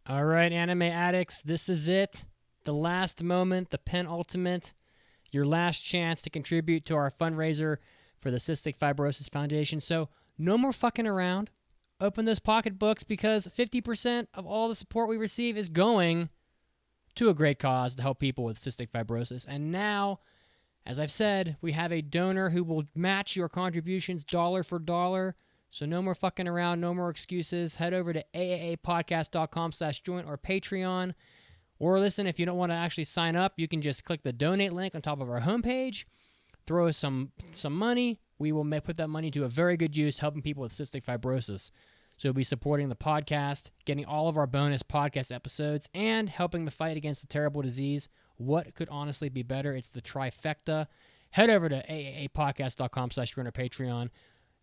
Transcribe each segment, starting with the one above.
All right, anime addicts, this is it. The last moment, the penultimate, your last chance to contribute to our fundraiser for the Cystic Fibrosis Foundation. So no more fucking around. Open those pocketbooks because 50% of all the support we receive is going to a great cause to help people with cystic fibrosis. And now, as I've said, we have a donor who will match your contributions dollar for dollar. So no more fucking around, no more excuses. Head over to aaapodcast.com/join or Patreon. Or listen, if you don't want to actually sign up, you can just click the donate link on top of our homepage. Throw us some money. We will put that money to a very good use, helping people with cystic fibrosis. So we'll be supporting the podcast, getting all of our bonus podcast episodes, and helping the fight against the terrible disease. What could honestly be better? It's the trifecta. Head over to aaapodcast.com/join or Patreon,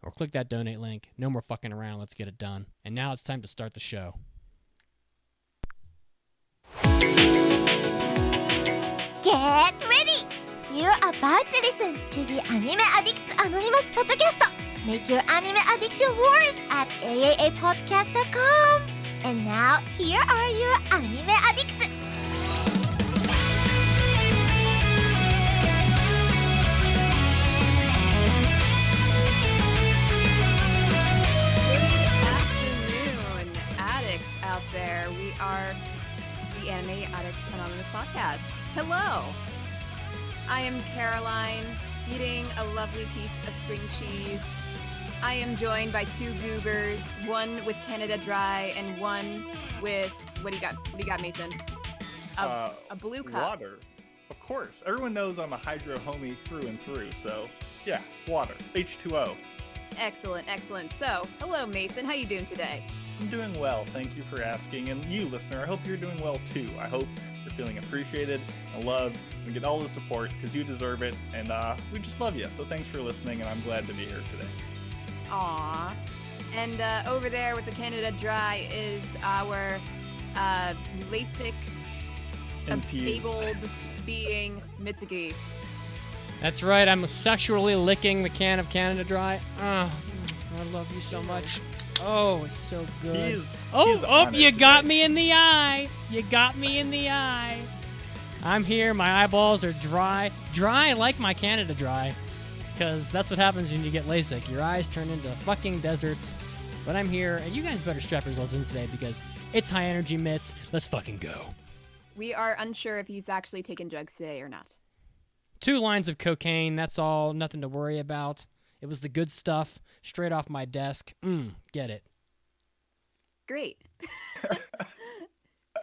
or click that donate link. No more fucking around. Let's get it done. And now it's time to start the show. Get ready! You're about to listen to the Anime Addicts Anonymous podcast. Make your anime addiction worse at aaapodcast.com. And now, here are your anime addicts. Out there, we are the Anime Addicts Anonymous podcast. Hello, I am Caroline, eating a lovely piece of string cheese. I am joined by two goobers, one with Canada Dry and one with what do you got? What do you got, Mason? A blue cup. Water, of course. Everyone knows I'm a hydro homie through and through. So yeah, water, H2O. Excellent, excellent. So, hello, Mason. How you doing today? I'm doing well, thank you for asking. And you, listener, I hope you're doing well too. I hope you're feeling appreciated and loved and get all the support because you deserve it. And we just love you. So thanks for listening, and I'm glad to be here today. Aww. And over there with the Canada Dry is our LASIK enabled being Mitsuki. That's right. I'm sexually licking the can of Canada Dry. Oh, I love you so much. Oh, it's so good. You got me in the eye. You got me in the eye. I'm here. My eyeballs are dry. Dry like my Canada Dry. Because that's what happens when you get LASIK. Your eyes turn into fucking deserts. But I'm here, and you guys better strap yourselves in today because it's high energy mitts. Let's fucking go. We are unsure if he's actually taken drugs today or not. 2 lines of cocaine. That's all. Nothing to worry about. It was the good stuff, straight off my desk. Get it. Great.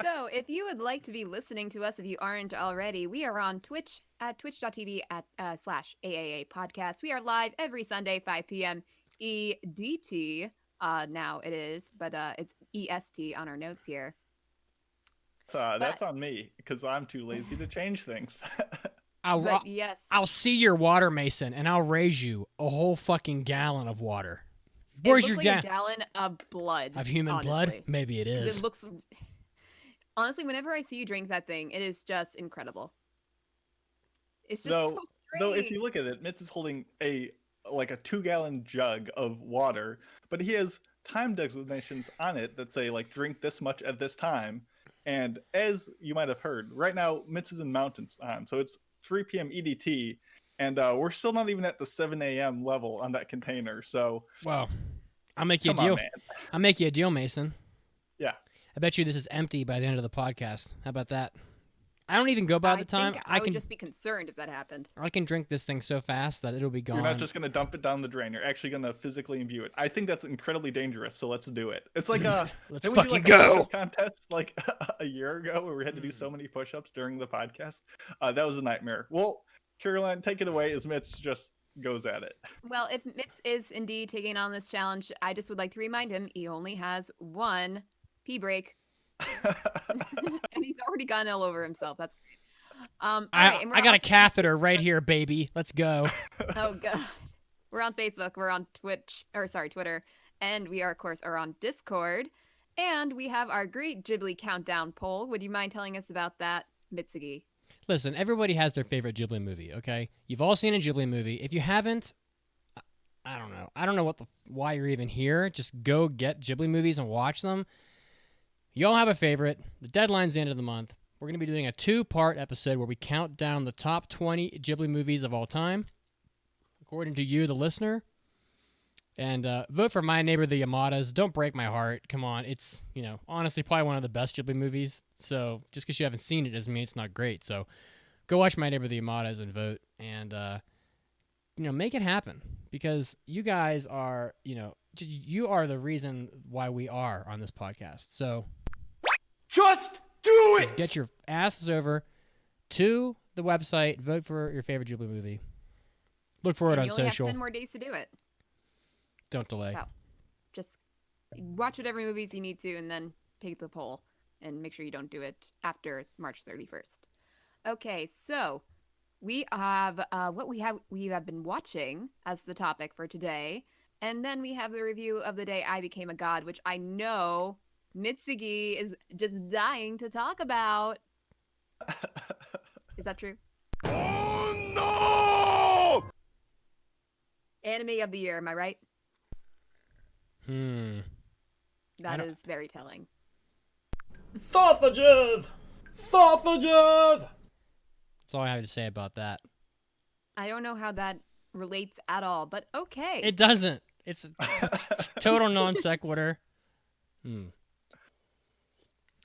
So, if you would like to be listening to us, if you aren't already, we are on Twitch at twitch.tv /AAA podcast. We are live every Sunday, 5 p.m. EDT. Now it is, but it's EST on our notes here. That's on me because I'm too lazy to change things. Yes. I'll see your water, Mason, and I'll raise you a whole fucking gallon of water. Where's your a gallon of blood? Of human blood? Maybe it is. It looks... Honestly, whenever I see you drink that thing, it is just incredible. It's just so strange. Though if you look at it, Mitz is holding a 2-gallon jug of water, but he has time designations on it that say, drink this much at this time. And as you might have heard, right now, Mitz is in mountain time, so it's 3 p.m. EDT, and we're still not even at the 7 a.m. level on that container. So, well, I'll make you a deal. I'll make you a deal, Mason. Yeah. I bet you this is empty by the end of the podcast. How about that? I don't even go by the time. I would just be concerned if that happened. I can drink this thing so fast that it'll be gone. You're not just going to dump it down the drain. You're actually going to physically imbue it. I think that's incredibly dangerous, so let's do it. It's like a... let's fucking go! A contest a year ago where we had to do so many push-ups during the podcast. That was a nightmare. Well, Caroline, take it away as Mitz just goes at it. Well, if Mitz is indeed taking on this challenge, I just would like to remind him he only has 1 pee break. And he's already gone all over himself. That's great. I got a catheter right here, baby. Let's go. Oh god. We're on Facebook, we're on Twitter, and we are of course on Discord, and we have our great Ghibli countdown poll. Would you mind telling us about that, Mitsugi? Listen, everybody has their favorite Ghibli movie, okay? You've all seen a Ghibli movie. If you haven't, I don't know. I don't know why you're even here. Just go get Ghibli movies and watch them. you all have a favorite. The deadline's the end of the month. We're going to be doing a 2-part episode where we count down the top 20 Ghibli movies of all time, according to you, the listener. And vote for My Neighbor the Yamadas. Don't break my heart. Come on. It's, honestly probably one of the best Ghibli movies. So just because you haven't seen it doesn't mean it's not great. So go watch My Neighbor the Yamadas and vote. And, make it happen. Because you guys are, you are the reason why we are on this podcast. So Just do it! get your asses over to the website. Vote for your favorite Ghibli movie. Look for it And on you only social. have 10 more days to do it. Don't delay. So, just watch whatever movies you need to and then take the poll. And make sure you don't do it after March 31st. Okay, so we have what we have been watching as the topic for today. And then we have the review of The Day I Became a God, which I know Mitsugi is just dying to talk about. Is that true? Oh no! Anime of the year, am I right? That is very telling. Sausages! Sausages! That's all I have to say about that. I don't know how that relates at all, but okay. It doesn't. It's total non sequitur.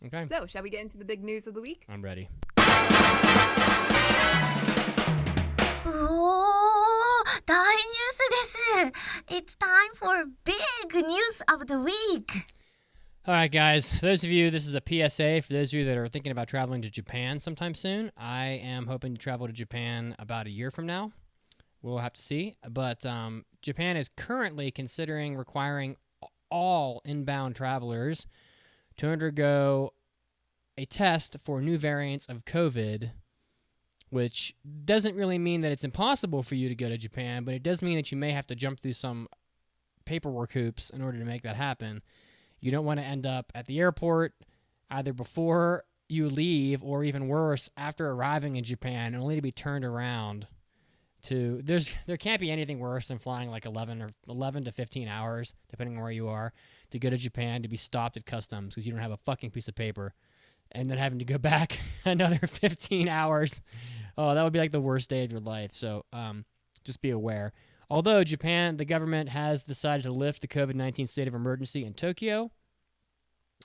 Okay. So, shall we get into the big news of the week? I'm ready. おー、大ニュースです。It's time for big news of the week. All right, guys. For those of you, this is a PSA. For those of you that are thinking about traveling to Japan sometime soon, I am hoping to travel to Japan about a year from now. We'll have to see. But Japan is currently considering requiring all inbound travelers to undergo a test for new variants of COVID, which doesn't really mean that it's impossible for you to go to Japan, but it does mean that you may have to jump through some paperwork hoops in order to make that happen. You don't want to end up at the airport either before you leave or even worse, after arriving in Japan, only to be turned around to... There can't be anything worse than flying like 11 to 15 hours, depending on where you are, to go to Japan to be stopped at customs because you don't have a fucking piece of paper, and then having to go back another 15 hours. Oh, that would be like the worst day of your life. So just be aware. Although Japan, the government has decided to lift the COVID-19 state of emergency in Tokyo.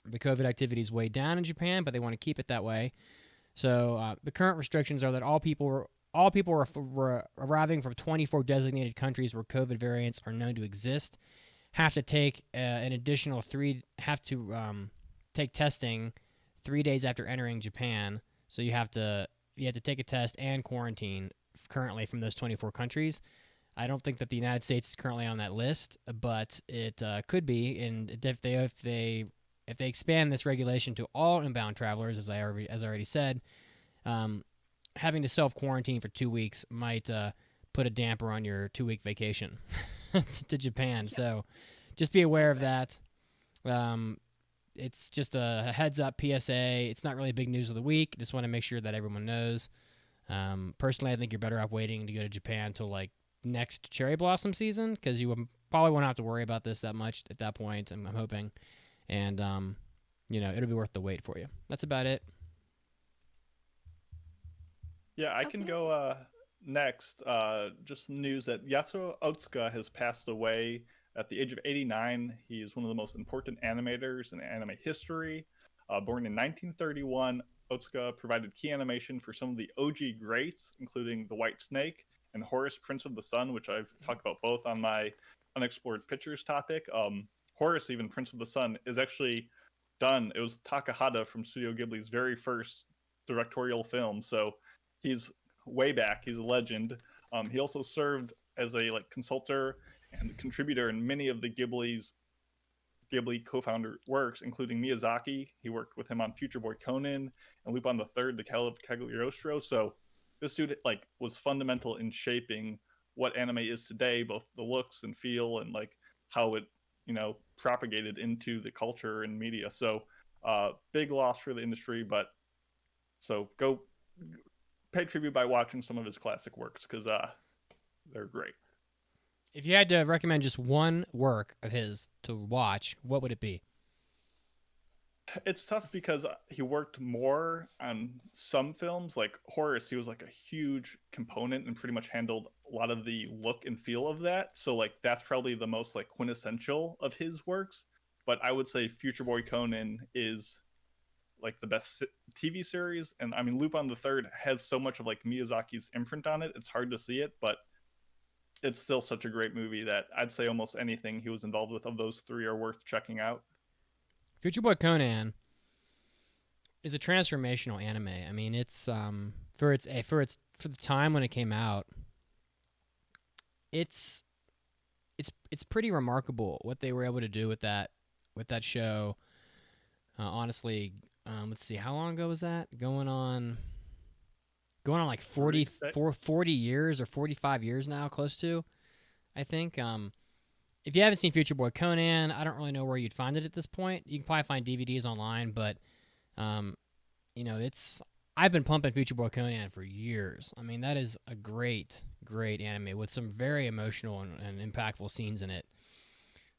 The COVID activity is way down in Japan, but they want to keep it that way. So the current restrictions are that all people arriving from 24 designated countries where COVID variants are known to exist have to take take testing 3 days after entering Japan. So you have to take a test and quarantine currently from those 24 countries. I don't think that the United States is currently on that list, but it could be. And if they expand this regulation to all inbound travelers, as I already said, having to self-quarantine for 2 weeks might put a damper on your 2-week vacation to Japan. Yeah. So just be aware of that. It's just a heads-up PSA. It's not really big news of the week. Just want to make sure that everyone knows. Personally, I think you're better off waiting to go to Japan till like next cherry blossom season, because you probably won't have to worry about this that much at that point. I'm hoping, and it'll be worth the wait for you. That's about it. Yeah, I can go next. Just news that Yasuo Otsuka has passed away at the age of 89. He is one of the most important animators in anime history. Born in 1931, Otsuka provided key animation for some of the OG greats, including The White Snake and Horus, Prince of the Sun, which I've talked about both on my Unexplored Pictures topic. Horus, even Prince of the Sun, is actually done. It was Takahata from Studio Ghibli's very first directorial film, so he's way back. He's a legend. He also served as a consultor and contributor in many of the Ghibli co-founder works, including Miyazaki. He worked with him on Future Boy Conan and Lupin the Third, The Call of Cagliostro. So this dude was fundamental in shaping what anime is today, both the looks and feel and how it propagated into the culture and media. So big loss for the industry, but so go pay tribute by watching some of his classic works, because they're great. If you had to recommend just one work of his to watch, what would it be? it's tough because he worked more on some films. Like Horace, he was like a huge component and pretty much handled a lot of the look and feel of that. So like that's probably the most like quintessential of his works. But I would say Future Boy Conan is like the best TV series. And I mean, Lupin the Third has so much of like Miyazaki's imprint on it. It's hard to see it, but it's still such a great movie that I'd say almost anything he was involved with of those three are worth checking out. Future Boy Conan is a transformational anime. I mean, it's for the time when it came out, it's pretty remarkable what they were able to do with that show. Honestly, let's see, how long ago was that? Going on like 40 years or 45 years now, close to, I think. If you haven't seen Future Boy Conan, I don't really know where you'd find it at this point. You can probably find DVDs online, but I've been pumping Future Boy Conan for years. I mean, that is a great anime with some very emotional and impactful scenes in it.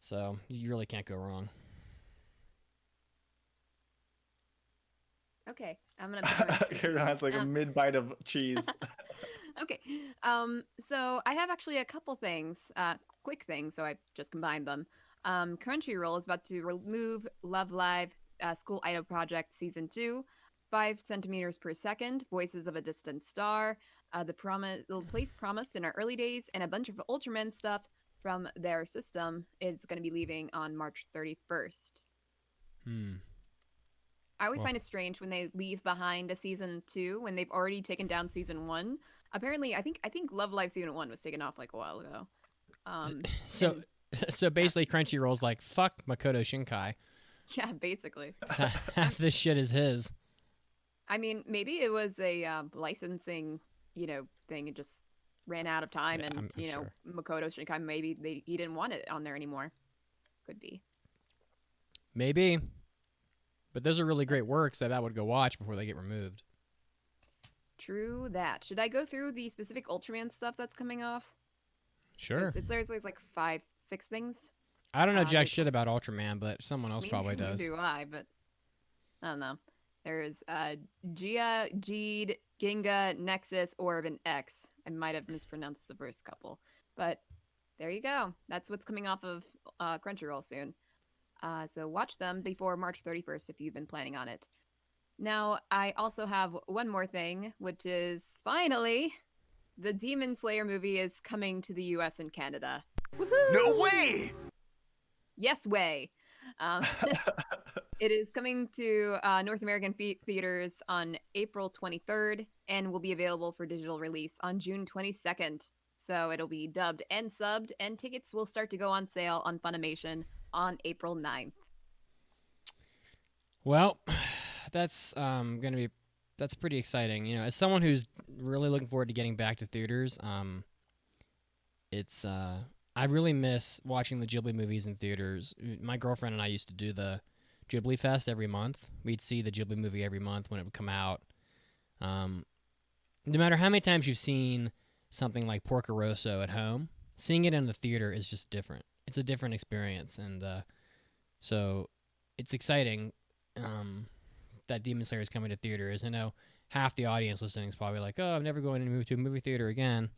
So you really can't go wrong. Okay, I'm gonna. Karen has like a mid bite of cheese. Okay, so I have actually a couple things, quick things. So I just combined them. Crunchyroll is about to remove Love Live School Idol Project Season 2, 5 centimeters per second, Voices of a Distant Star, the place promised in our early days, and a bunch of Ultraman stuff from their system is going to be leaving on March 31st. I always find it strange when they leave behind a season 2 when they've already taken down season 1. Apparently, I think Love Live season 1 was taken off like a while ago. So basically, Crunchyroll's like, fuck Makoto Shinkai. Yeah, basically. Half this shit is his. I mean, maybe it was a licensing, thing. It just ran out of time, Yeah, and I'm sure. Makoto Shinkai, maybe he didn't want it on there anymore. Could be. Maybe. But those are really great works that I would go watch before they get removed. True that. Should I go through the specific Ultraman stuff that's coming off? Sure. There's like 5, 6 things. I don't know jack shit about Ultraman, but someone else probably does. Neither do I, but I don't know. There's Gia, Jeed, Ginga, Nexus, Orb, and X. I might have mispronounced the first couple, but there you go. That's what's coming off of Crunchyroll soon. So watch them before March 31st if you've been planning on it. Now, I also have one more thing, which is finally the Demon Slayer movie is coming to the US and Canada. Woohoo! No way! Yes, way. It is coming to North American theaters on April 23rd and will be available for digital release on June 22nd. So it'll be dubbed and subbed, and tickets will start to go on sale on Funimation on April 9th. Well, that's that's pretty exciting. As someone who's really looking forward to getting back to theaters, I really miss watching the Ghibli movies in theaters. My girlfriend and I used to do the Ghibli Fest every month. We'd see the Ghibli movie every month when it would come out. No matter how many times you've seen something like Porco Rosso at home, seeing it in the theater is just different. It's a different experience, and so it's exciting that Demon Slayer is coming to theaters. I know half the audience listening is probably like, "Oh, I'm never going to move to a movie theater again,"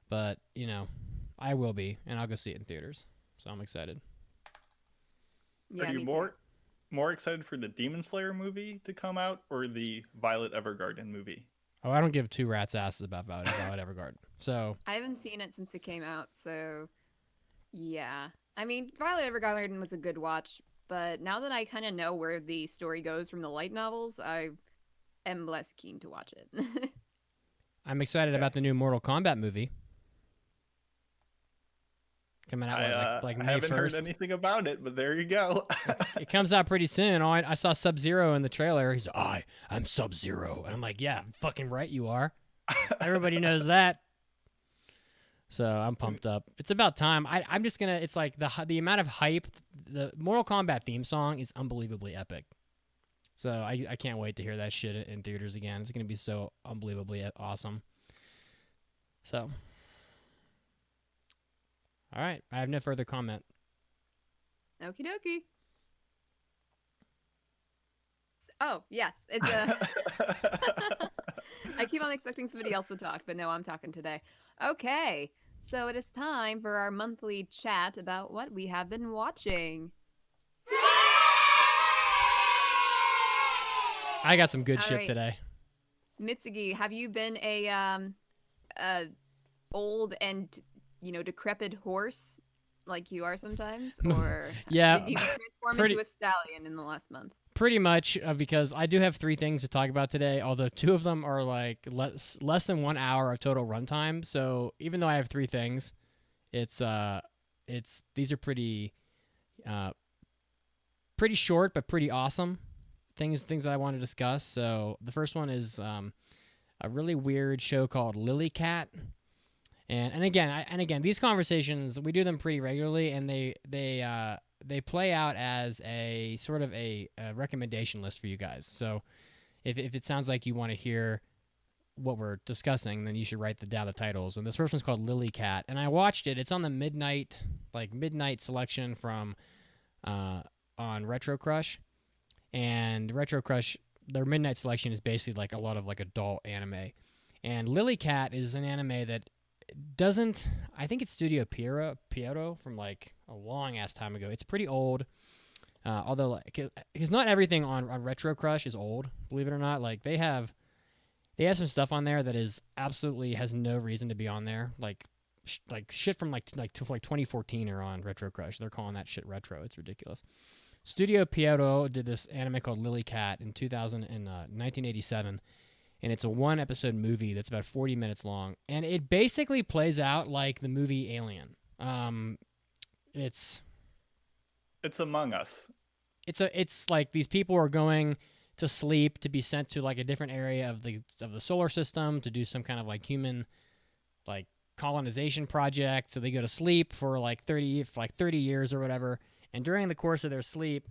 but I will be, and I'll go see it in theaters. So I'm excited. Yeah, Are you more excited for the Demon Slayer movie to come out or the Violet Evergarden movie? Oh, I don't give two rats' asses about Violet Evergarden. So I haven't seen it since it came out, so yeah. I mean, Violet Evergarden was a good watch, but now that I kind of know where the story goes from the light novels, I am less keen to watch it. I'm excited about the new Mortal Kombat movie coming out like May 1st. I haven't heard anything about it, but there you go. It comes out pretty soon. I saw Sub-Zero in the trailer. He's like, I'm Sub-Zero. And I'm like, yeah, fucking right you are. Everybody knows that. So I'm pumped up. It's about time. I'm just going to, it's like the amount of hype, the Mortal Kombat theme song is unbelievably epic. So I can't wait to hear that shit in theaters again. It's going to be so unbelievably awesome. So, all right. I have no further comment. Okie dokie. Oh, yes. It's a. I keep on expecting somebody else to talk, but no, I'm talking today. Okay. So it is time for our monthly chat about what we have been watching. I got some good All shit right. today. Mitsugi, have you been a old and decrepit horse like you are sometimes, or Yeah, did you transform pretty into a stallion in the last month? pretty much because I do have 3 things to talk about today. Although 2 of them are like less than 1 hour of total runtime. So even though I have 3 things, it's these are uh pretty short but pretty awesome things that I want to discuss. So the first one is a really weird show called Lily Cat. And again, these conversations we do them pretty regularly, and they play out as a sort of a recommendation list for you guys. So if it sounds like you want to hear what we're discussing, then you should write down the titles. And this first one's called Lily Cat, and I watched it. It's on the midnight selection from on Retro Crush, and Retro Crush. Their midnight selection is basically like a lot of like adult anime. And Lily Cat is an anime that doesn't. I think it's Studio Pierrot from like a long ass time ago. It's pretty old. Although, because not everything on Retro Crush is old, believe it or not. Like they have some stuff on there that is absolutely has no reason to be on there. Like shit from like 2014 are on Retro Crush. They're calling that shit retro. It's ridiculous. Studio Pierrot did this anime called Lily Cat in 1987. And it's a 1-episode movie that's about 40 minutes long, and it basically plays out like the movie Alien. It's Among Us. It's like these people are going to sleep to be sent to like a different area of the solar system to do some kind of like human like colonization project. So they go to sleep for like 30 years or whatever, and during the course of their sleep,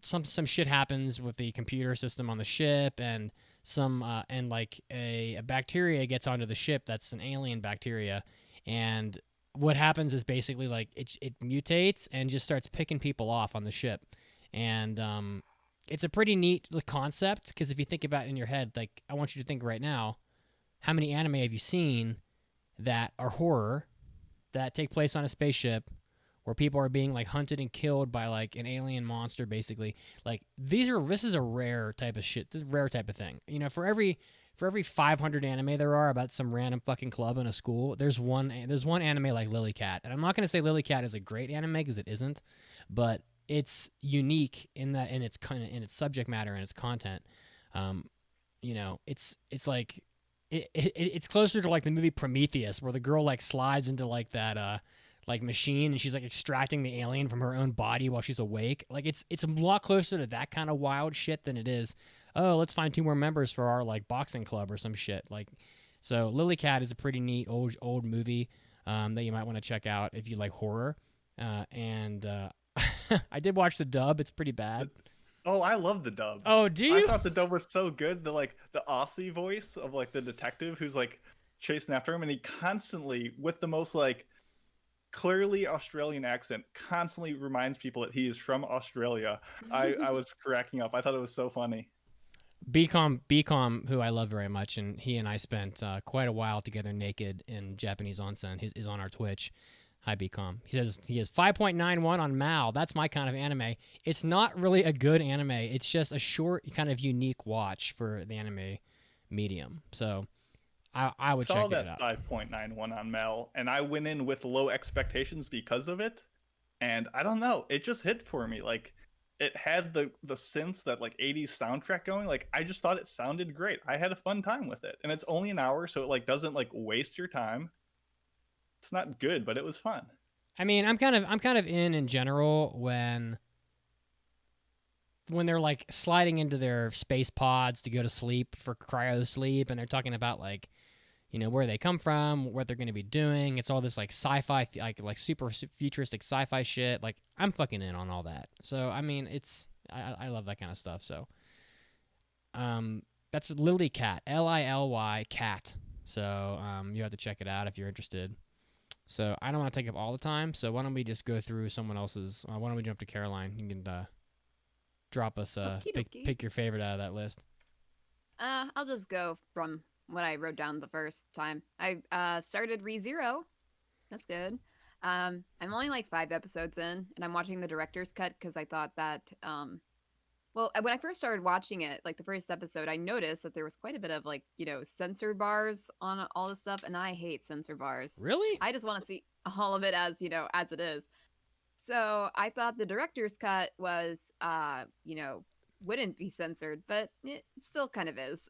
some shit happens with the computer system on the ship, and a bacteria gets onto the ship that's an alien bacteria, and what happens is basically like it mutates and just starts picking people off on the ship, and it's a pretty neat concept because if you think about it in your head, like I want you to think right now, how many anime have you seen that are horror that take place on a spaceship where people are being like hunted and killed by like an alien monster, basically. Like this is a rare type of shit. This is a rare type of thing. You know, for every 500 anime there are about some random fucking club in a school, there's one anime like Lily Cat. And I'm not gonna say Lily Cat is a great anime because it isn't, but it's unique in its subject matter and its content. You know, it's like it's closer to like the movie Prometheus, where the girl like slides into like that like machine, and she's like extracting the alien from her own body while she's awake. Like it's a lot closer to that kind of wild shit than it is, oh, let's find 2 more members for our like boxing club or some shit. Like, so Lily Cat is a pretty neat old movie that you might want to check out if you like horror. And I did watch the dub. It's pretty bad. Oh, I love the dub. Oh, do I you? thought the dub was so good. The Aussie voice of like the detective who's like chasing after him, and he constantly, with the most like clearly Australian accent, constantly reminds people that he is from Australia. I was cracking up. I thought it was so funny. Bcom, who I love very much, and he and I spent quite a while together naked in Japanese onsen. Is on our Twitch. Hi, Bcom. He says he has 5.91 on Mal. That's my kind of anime. It's not really a good anime. It's just a short, kind of unique watch for the anime medium. So I would check it out. Saw that 5.91 on Mel, and I went in with low expectations because of it. And I don't know, it just hit for me. Like, it had the synths, that like 80s soundtrack going. Like, I just thought it sounded great. I had a fun time with it, and it's only an hour, so it like doesn't like waste your time. It's not good, but it was fun. I mean, I'm kind of in general when they're like sliding into their space pods to go to sleep for cryo sleep, and they're talking about like, you know, where they come from, what they're going to be doing. It's all this like sci-fi, like super futuristic sci-fi shit. Like, I'm fucking in on all that. So I mean, I love that kind of stuff. So that's Lily Cat, Lily Cat. So you have to check it out if you're interested. So I don't want to take up all the time. So why don't we just go through someone else's? Why don't we jump to Caroline? You can. drop us Okie dokie. pick your favorite out of that list. I'll just go from what I wrote down the first time. I started ReZero. That's good. I'm only like 5 episodes in, and I'm watching the director's cut because I thought that well, when I first started watching it, like the first episode, I noticed that there was quite a bit of like, censor bars on all this stuff, and I hate censor bars. Really? I just want to see all of it as, as it is. So I thought the director's cut was, wouldn't be censored, but it still kind of is.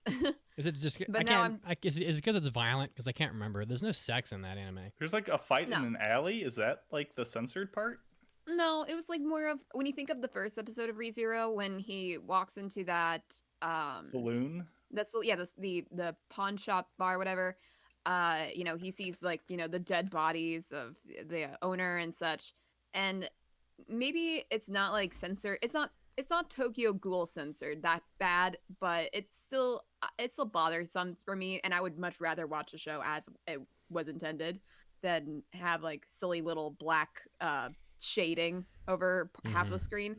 Is it just? But I now can't. Is it because it's violent? Because I can't remember. There's no sex in that anime. There's like a fight in No. an alley. Is that like the censored part? No, it was like more of when you think of the first episode of ReZero when he walks into that Saloon. that's the pawn shop bar, whatever. He sees like, the dead bodies of the owner and such. And maybe it's not like censored. It's not Tokyo Ghoul censored that bad, but it's still bothersome for me, and I would much rather watch a show as it was intended than have like silly little black shading over half the screen.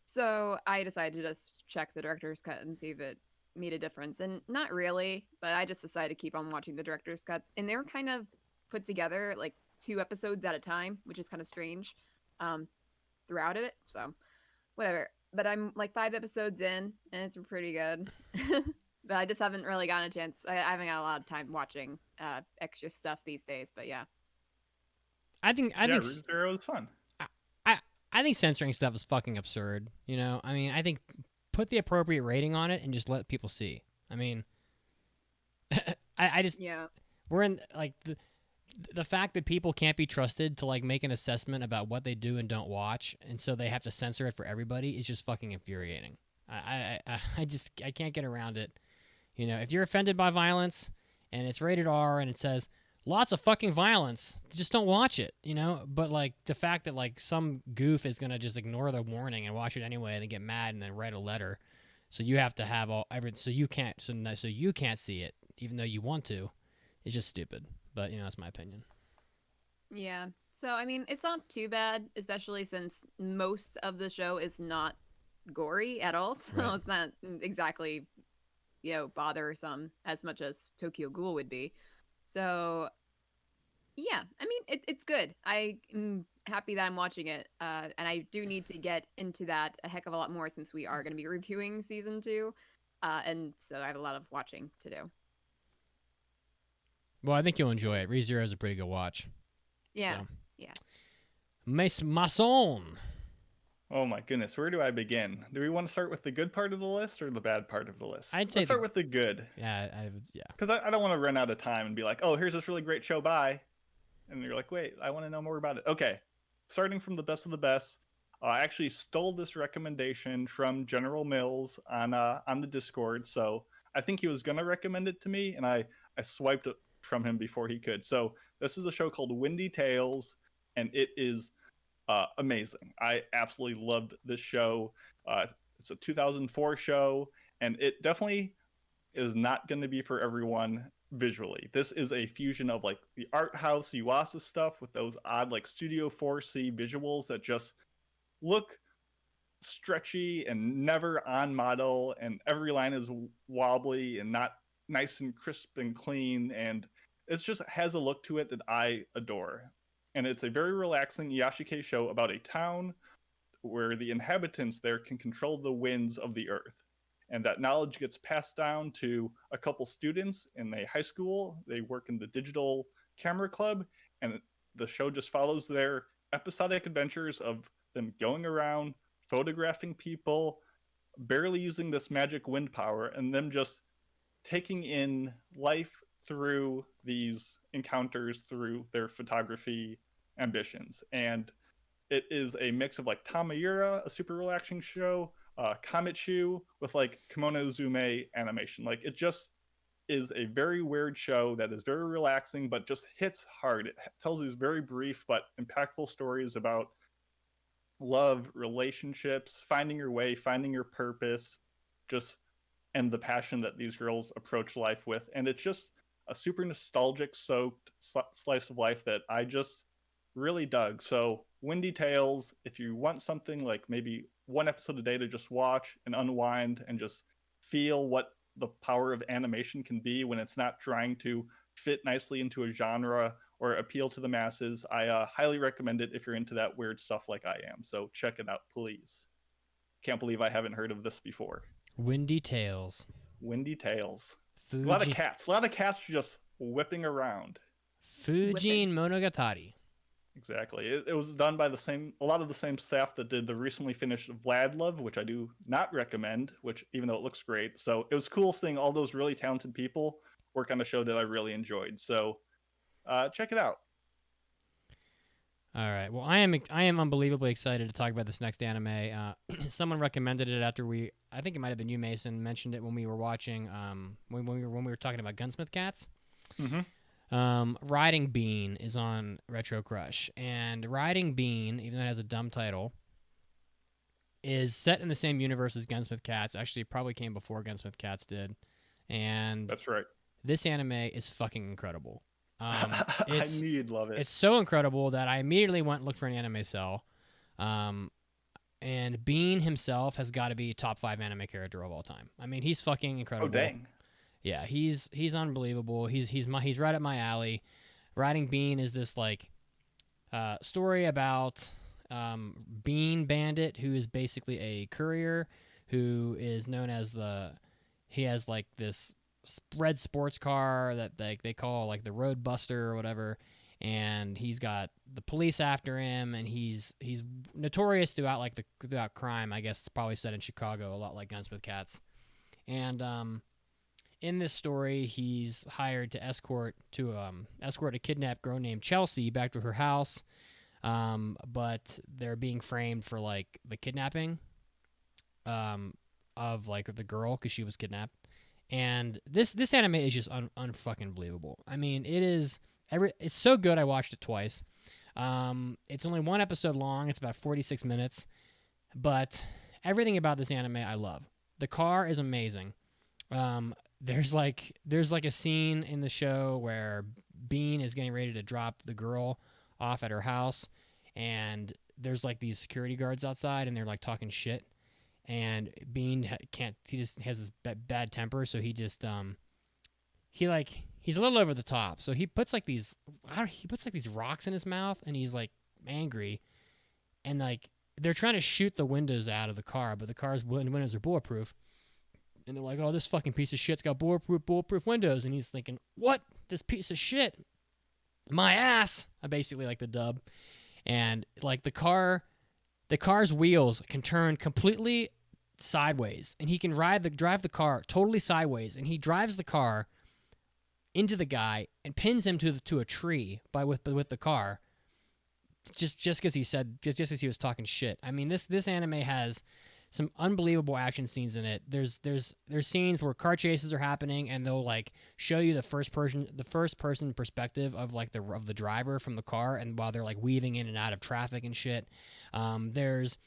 So I decided to just check the director's cut and see if it made a difference, and not really, but I just decided to keep on watching the director's cut, and they're kind of put together like 2 episodes at a time, which is kind of strange throughout it, so whatever. But I'm like 5 episodes in, and it's pretty good. But I just haven't really gotten a chance. I haven't got a lot of time watching extra stuff these days, but yeah. I think ReZero is fun. I think censoring stuff is fucking absurd. I mean, I think put the appropriate rating on it and just let people see. I mean, I just we're in like the fact that people can't be trusted to like make an assessment about what they do and don't watch, and so they have to censor it for everybody is just fucking infuriating. I can't get around it. If you're offended by violence and it's rated R and it says lots of fucking violence, just don't watch it. But like the fact that like some goof is gonna just ignore the warning and watch it anyway and then get mad and then write a letter, so you have to have so you can't see it even though you want to, it's just stupid. But that's my opinion. Yeah. So I mean, it's not too bad, especially since most of the show is not gory at all. So Right. It's not exactly, bothersome as much as Tokyo Ghoul would be. So yeah, I mean, it's good. I'm happy that I'm watching it, and I do need to get into that a heck of a lot more since we are going to be reviewing season 2, and so I have a lot of watching to do. Well, I think you'll enjoy it. ReZero is a pretty good watch. Yeah. So. Yeah. Mason. Oh my goodness, where do I begin? Do we want to start with the good part of the list or the bad part of the list? I'd say Let's start with the good. Yeah, Because I don't want to run out of time and be like, oh, here's this really great show, bye. And you're like, wait, I want to know more about it. Okay, starting from the best of the best, I actually stole this recommendation from General Mills on the Discord. So I think he was going to recommend it to me, and I swiped it from him before he could. So this is a show called Windy Tales, and it is amazing. I absolutely loved this show. It's a 2004 show, and it definitely is not going to be for everyone visually. This is a fusion of like the art house Yuasa stuff with those odd like Studio 4C visuals that just look stretchy and never on model, and every line is wobbly and not nice and crisp and clean, and it just has a look to it that I adore. And it's a very relaxing Yashike show about a town where the inhabitants there can control the winds of the earth. And that knowledge gets passed down to a couple students in a high school. They work in the digital camera club, and the show just follows their episodic adventures of them going around, photographing people, barely using this magic wind power, and them just taking in life through these encounters through their photography ambitions. And it is a mix of like Tamayura, a super relaxing show, Kamitsu with like Kimono Zume animation. Like it just is a very weird show that is very relaxing, but just hits hard. It tells these very brief but impactful stories about love, relationships, finding your way, finding your purpose, just and the passion that these girls approach life with. And it's just a super nostalgic soaked slice of life that I just really dug. So Windy Tales, if you want something like maybe one episode a day to just watch and unwind and just feel what the power of animation can be when it's not trying to fit nicely into a genre or appeal to the masses. I highly recommend it if you're into that weird stuff like I am. So check it out, please. Can't believe I haven't heard of this before. Windy Tales. Windy Tales. Fuji. A lot of cats. A lot of cats just whipping around. Fujin Monogatari. Exactly. It was done by a lot of the same staff that did the recently finished Vlad Love, which I do not recommend, which even though it looks great. So it was cool seeing all those really talented people work on a show that I really enjoyed. So check it out. All right. Well, I am unbelievably excited to talk about this next anime. Someone recommended it after I think it might have been you, Mason, mentioned it when we were watching when we were talking about Gunsmith Cats. Mm-hmm. Riding Bean is on Retro Crush, and Riding Bean, even though it has a dumb title, is set in the same universe as Gunsmith Cats. Actually, it probably came before Gunsmith Cats did, and That's right. this anime is fucking incredible. I knew you'd love it. It's so incredible that I immediately went and looked for an anime cell. And Bean himself has got to be top 5 anime character of all time. I mean, he's fucking incredible. Oh dang. Yeah, he's unbelievable. He's right up my alley. Riding Bean is this like story about Bean Bandit, who is basically a courier who is known as he has like this red sports car that they call like the Road Buster or whatever, and he's got the police after him, and he's notorious throughout crime. I guess it's probably set in Chicago, a lot like Gunsmith Cats. And in this story, he's hired to escort a kidnapped girl named Chelsea back to her house, but they're being framed for like the kidnapping of like the girl because she was kidnapped. And this anime is just unfucking believable. I mean, it's so good. I watched it twice. It's only one episode long. It's about 46 minutes, but everything about this anime I love. The car is amazing. There's like a scene in the show where Bean is getting ready to drop the girl off at her house, and there's like these security guards outside, and they're like talking shit. And Bean he just has this bad temper, so he just he's a little over the top. So he puts like these rocks in his mouth, and he's like angry, and like they're trying to shoot the windows out of the car, but the car's windows are bulletproof. And they're like, "Oh, this fucking piece of shit's got bulletproof windows," and he's thinking, "What? This piece of shit? My ass!" I basically like the dub, and like the car's wheels can turn completely sideways, and he can drive the car totally sideways, and he drives the car into the guy and pins him to a tree with the car, just because he was talking shit. I mean, this anime has some unbelievable action scenes in it. There's scenes where car chases are happening, and they'll like show you the first person perspective of like the driver from the car, and while they're like weaving in and out of traffic and shit. There's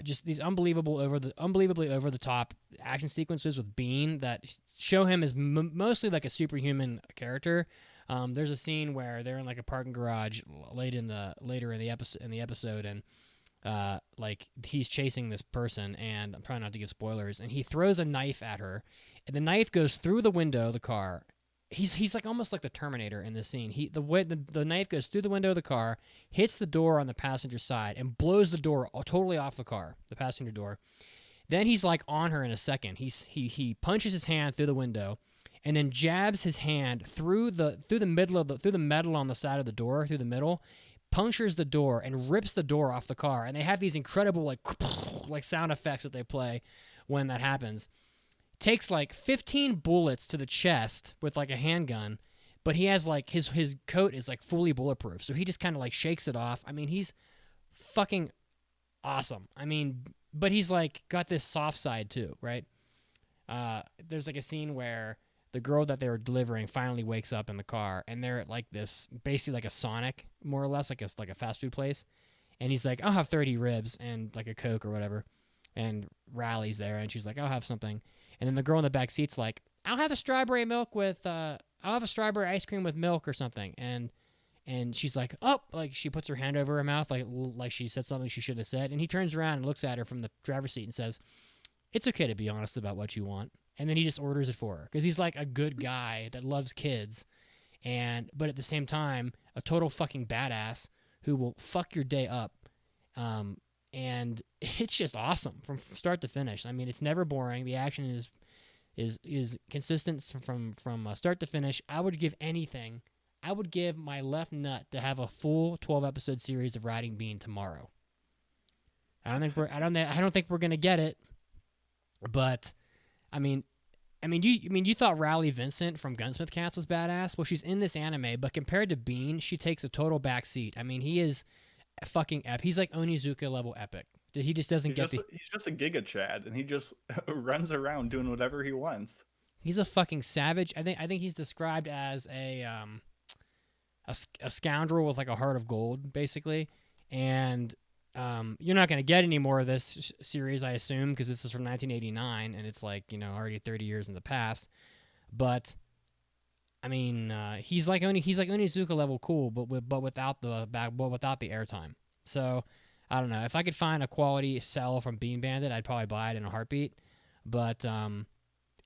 just these unbelievably over the top action sequences with Bean that show him as mostly like a superhuman character. There's a scene where they're in like a parking garage later in the episode, and like he's chasing this person, and I'm trying not to give spoilers, and he throws a knife at her, and the knife goes through the window of the car. He's like almost like the Terminator in this scene. The knife goes through the window of the car, hits the door on the passenger side, and blows the door totally off the car, the passenger door. Then he's like on her in a second. He punches his hand through the window, and then jabs his hand through the metal on the side of the door, through the middle, punctures the door and rips the door off the car. And they have these incredible like sound effects that they play when that happens. Takes like 15 bullets to the chest with like a handgun, but he has like his coat is like fully bulletproof, so he just kind of like shakes it off. I mean, he's fucking awesome. I mean, but he's like got this soft side too, right? There's like a scene where the girl that they were delivering finally wakes up in the car, and they're at like this basically like a Sonic, more or less like a fast food place, and he's like, "I'll have 30 ribs and like a Coke or whatever," and Rally's there, and she's like, "I'll have something." And then the girl in the back seat's like, I'll have a strawberry ice cream with milk or something. And And she's like, oh, like she puts her hand over her mouth, like she said something she shouldn't have said. And he turns around and looks at her from the driver's seat and says, it's okay to be honest about what you want. And then he just orders it for her because he's like a good guy that loves kids, but at the same time, a total fucking badass who will fuck your day up. And it's just awesome from start to finish. I mean, it's never boring. The action is consistent from start to finish. I would give anything. I would give my left nut to have a full 12-episode series of Riding Bean tomorrow. I don't think we're gonna get it, but you thought Riley Vincent from Gunsmith Cats was badass. Well, she's in this anime, but compared to Bean, she takes a total backseat. I mean, he is a fucking epic. He's like Onizuka level epic. He just doesn't He's just a Giga Chad, and he just runs around doing whatever he wants. He's a fucking savage. I think he's described as a scoundrel with like a heart of gold, basically. And you're not going to get any more of this series, I assume, because this is from 1989, and it's like, already 30 years in the past. But I mean, he's like Onizuka level cool, but without the airtime. So I don't know. If I could find a quality cell from Bean Bandit, I'd probably buy it in a heartbeat. But there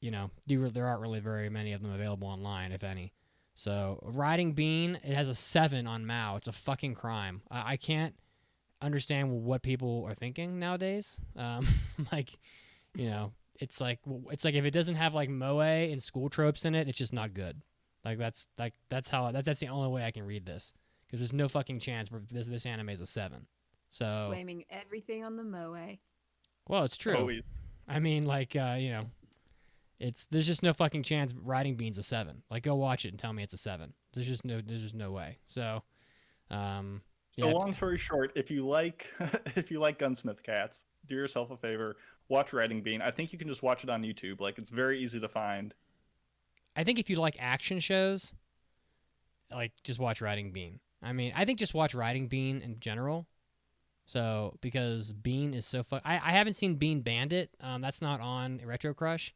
aren't really very many of them available online, if any. So Riding Bean, it has a 7 on Mao. It's a fucking crime. I can't understand what people are thinking nowadays. It's like if it doesn't have like moe and school tropes in it, it's just not good. That's the only way I can read this, because there's no fucking chance for this anime is a 7. So blaming everything on the moe. Well, it's true. Always. I mean, there's just no fucking chance Riding Bean's a 7. Like, go watch it and tell me it's a 7. There's just no way. So, So long story short, if you like Gunsmith Cats, do yourself a favor, watch Riding Bean. I think you can just watch it on YouTube. Like, it's very easy to find. I think if you like action shows, like, just watch Riding Bean. I mean, I think just watch Riding Bean in general. So, because Bean is so I haven't seen Bean Bandit. That's not on Retro Crush.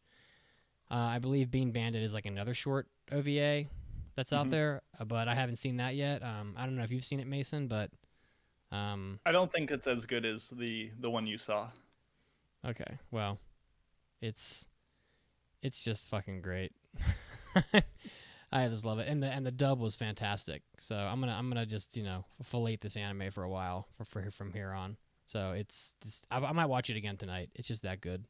I believe Bean Bandit is like another short OVA that's out there, but I haven't seen that yet. I don't know if you've seen it, Mason, but I don't think it's as good as the one you saw. Okay, well, it's just fucking great. I just love it, and the dub was fantastic. So I'm gonna just fillet this anime for a while from here on. So it's just, I might watch it again tonight. It's just that good.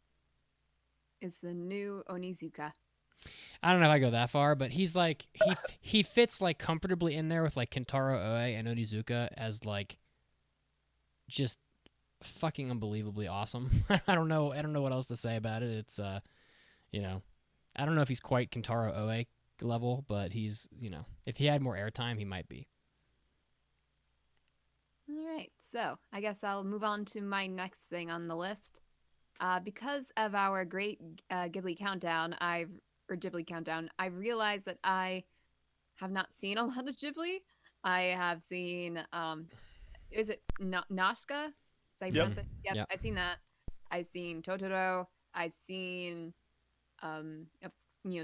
It's the new Onizuka. I don't know if I go that far, but he's like he fits like comfortably in there with like Kentaro Oe and Onizuka as like just fucking unbelievably awesome. I don't know what else to say about it. It's I don't know if he's quite Kentaro Oe level, but he's if he had more airtime, he might be. All right, so I guess I'll move on to my next thing on the list. Because of our great Ghibli countdown, I've realized that I have not seen a lot of Ghibli. I have seen, is it Nashka? Is that pronounce it? Yep, I've seen that. I've seen Totoro. I've seen,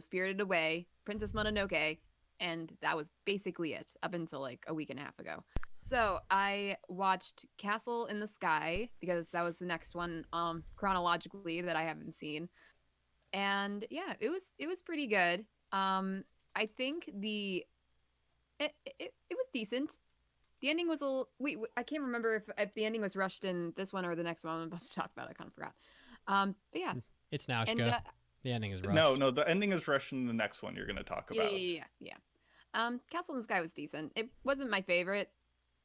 Spirited Away, Princess Mononoke, and that was basically it up until like a week and a half ago. So I watched Castle in the Sky because that was the next one chronologically that I haven't seen, and yeah, it was pretty good. I think it was decent. The ending was a little, I can't remember if the ending was rushed in this one or the next one I'm about to talk about. I kind of forgot. But yeah, it's Nausicaa. The ending is rushed. No, the ending is rushed in the next one you're going to talk about. Yeah. Castle in the Sky was decent. It wasn't my favorite,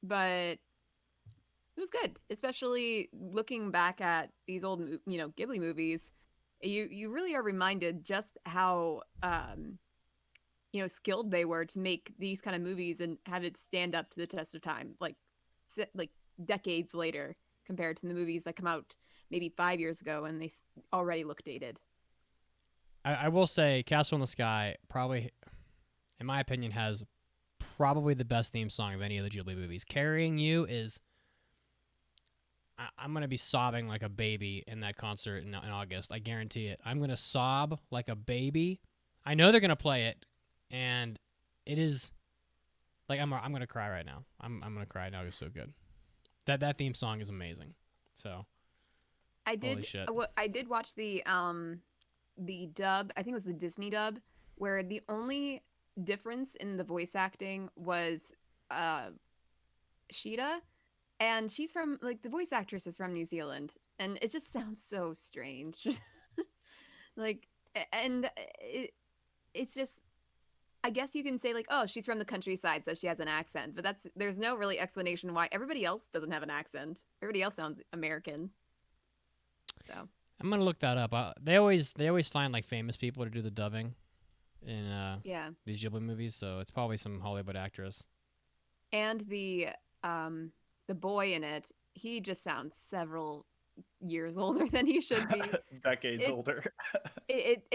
but it was good, especially looking back at these old, Ghibli movies. You really are reminded just how, skilled they were to make these kind of movies and have it stand up to the test of time, like decades later, compared to the movies that come out maybe 5 years ago and they already look dated. I will say Castle in the Sky probably, in my opinion, has probably the best theme song of any of the Ghibli movies. Carrying You is... I'm going to be sobbing like a baby in that concert in August. I guarantee it. I'm going to sob like a baby. I know they're going to play it, and it is Like I'm gonna cry right now. I'm gonna cry now. It's so good. That theme song is amazing. So holy shit. I did watch the dub. I think it was the Disney dub, where the only difference in the voice acting was uh Sheeta, and she's from like the voice actress is from New Zealand, and it just sounds so strange. Like, and it's just, I guess you can say like, oh, she's from the countryside, so she has an accent, but there's no really explanation why everybody else doesn't have an accent. Everybody else sounds American. So I'm gonna look that up. They always find like famous people to do the dubbing in yeah, these Ghibli movies, so it's probably some Hollywood actress. and the boy in it, he just sounds several years older than he should be. Decades It- older.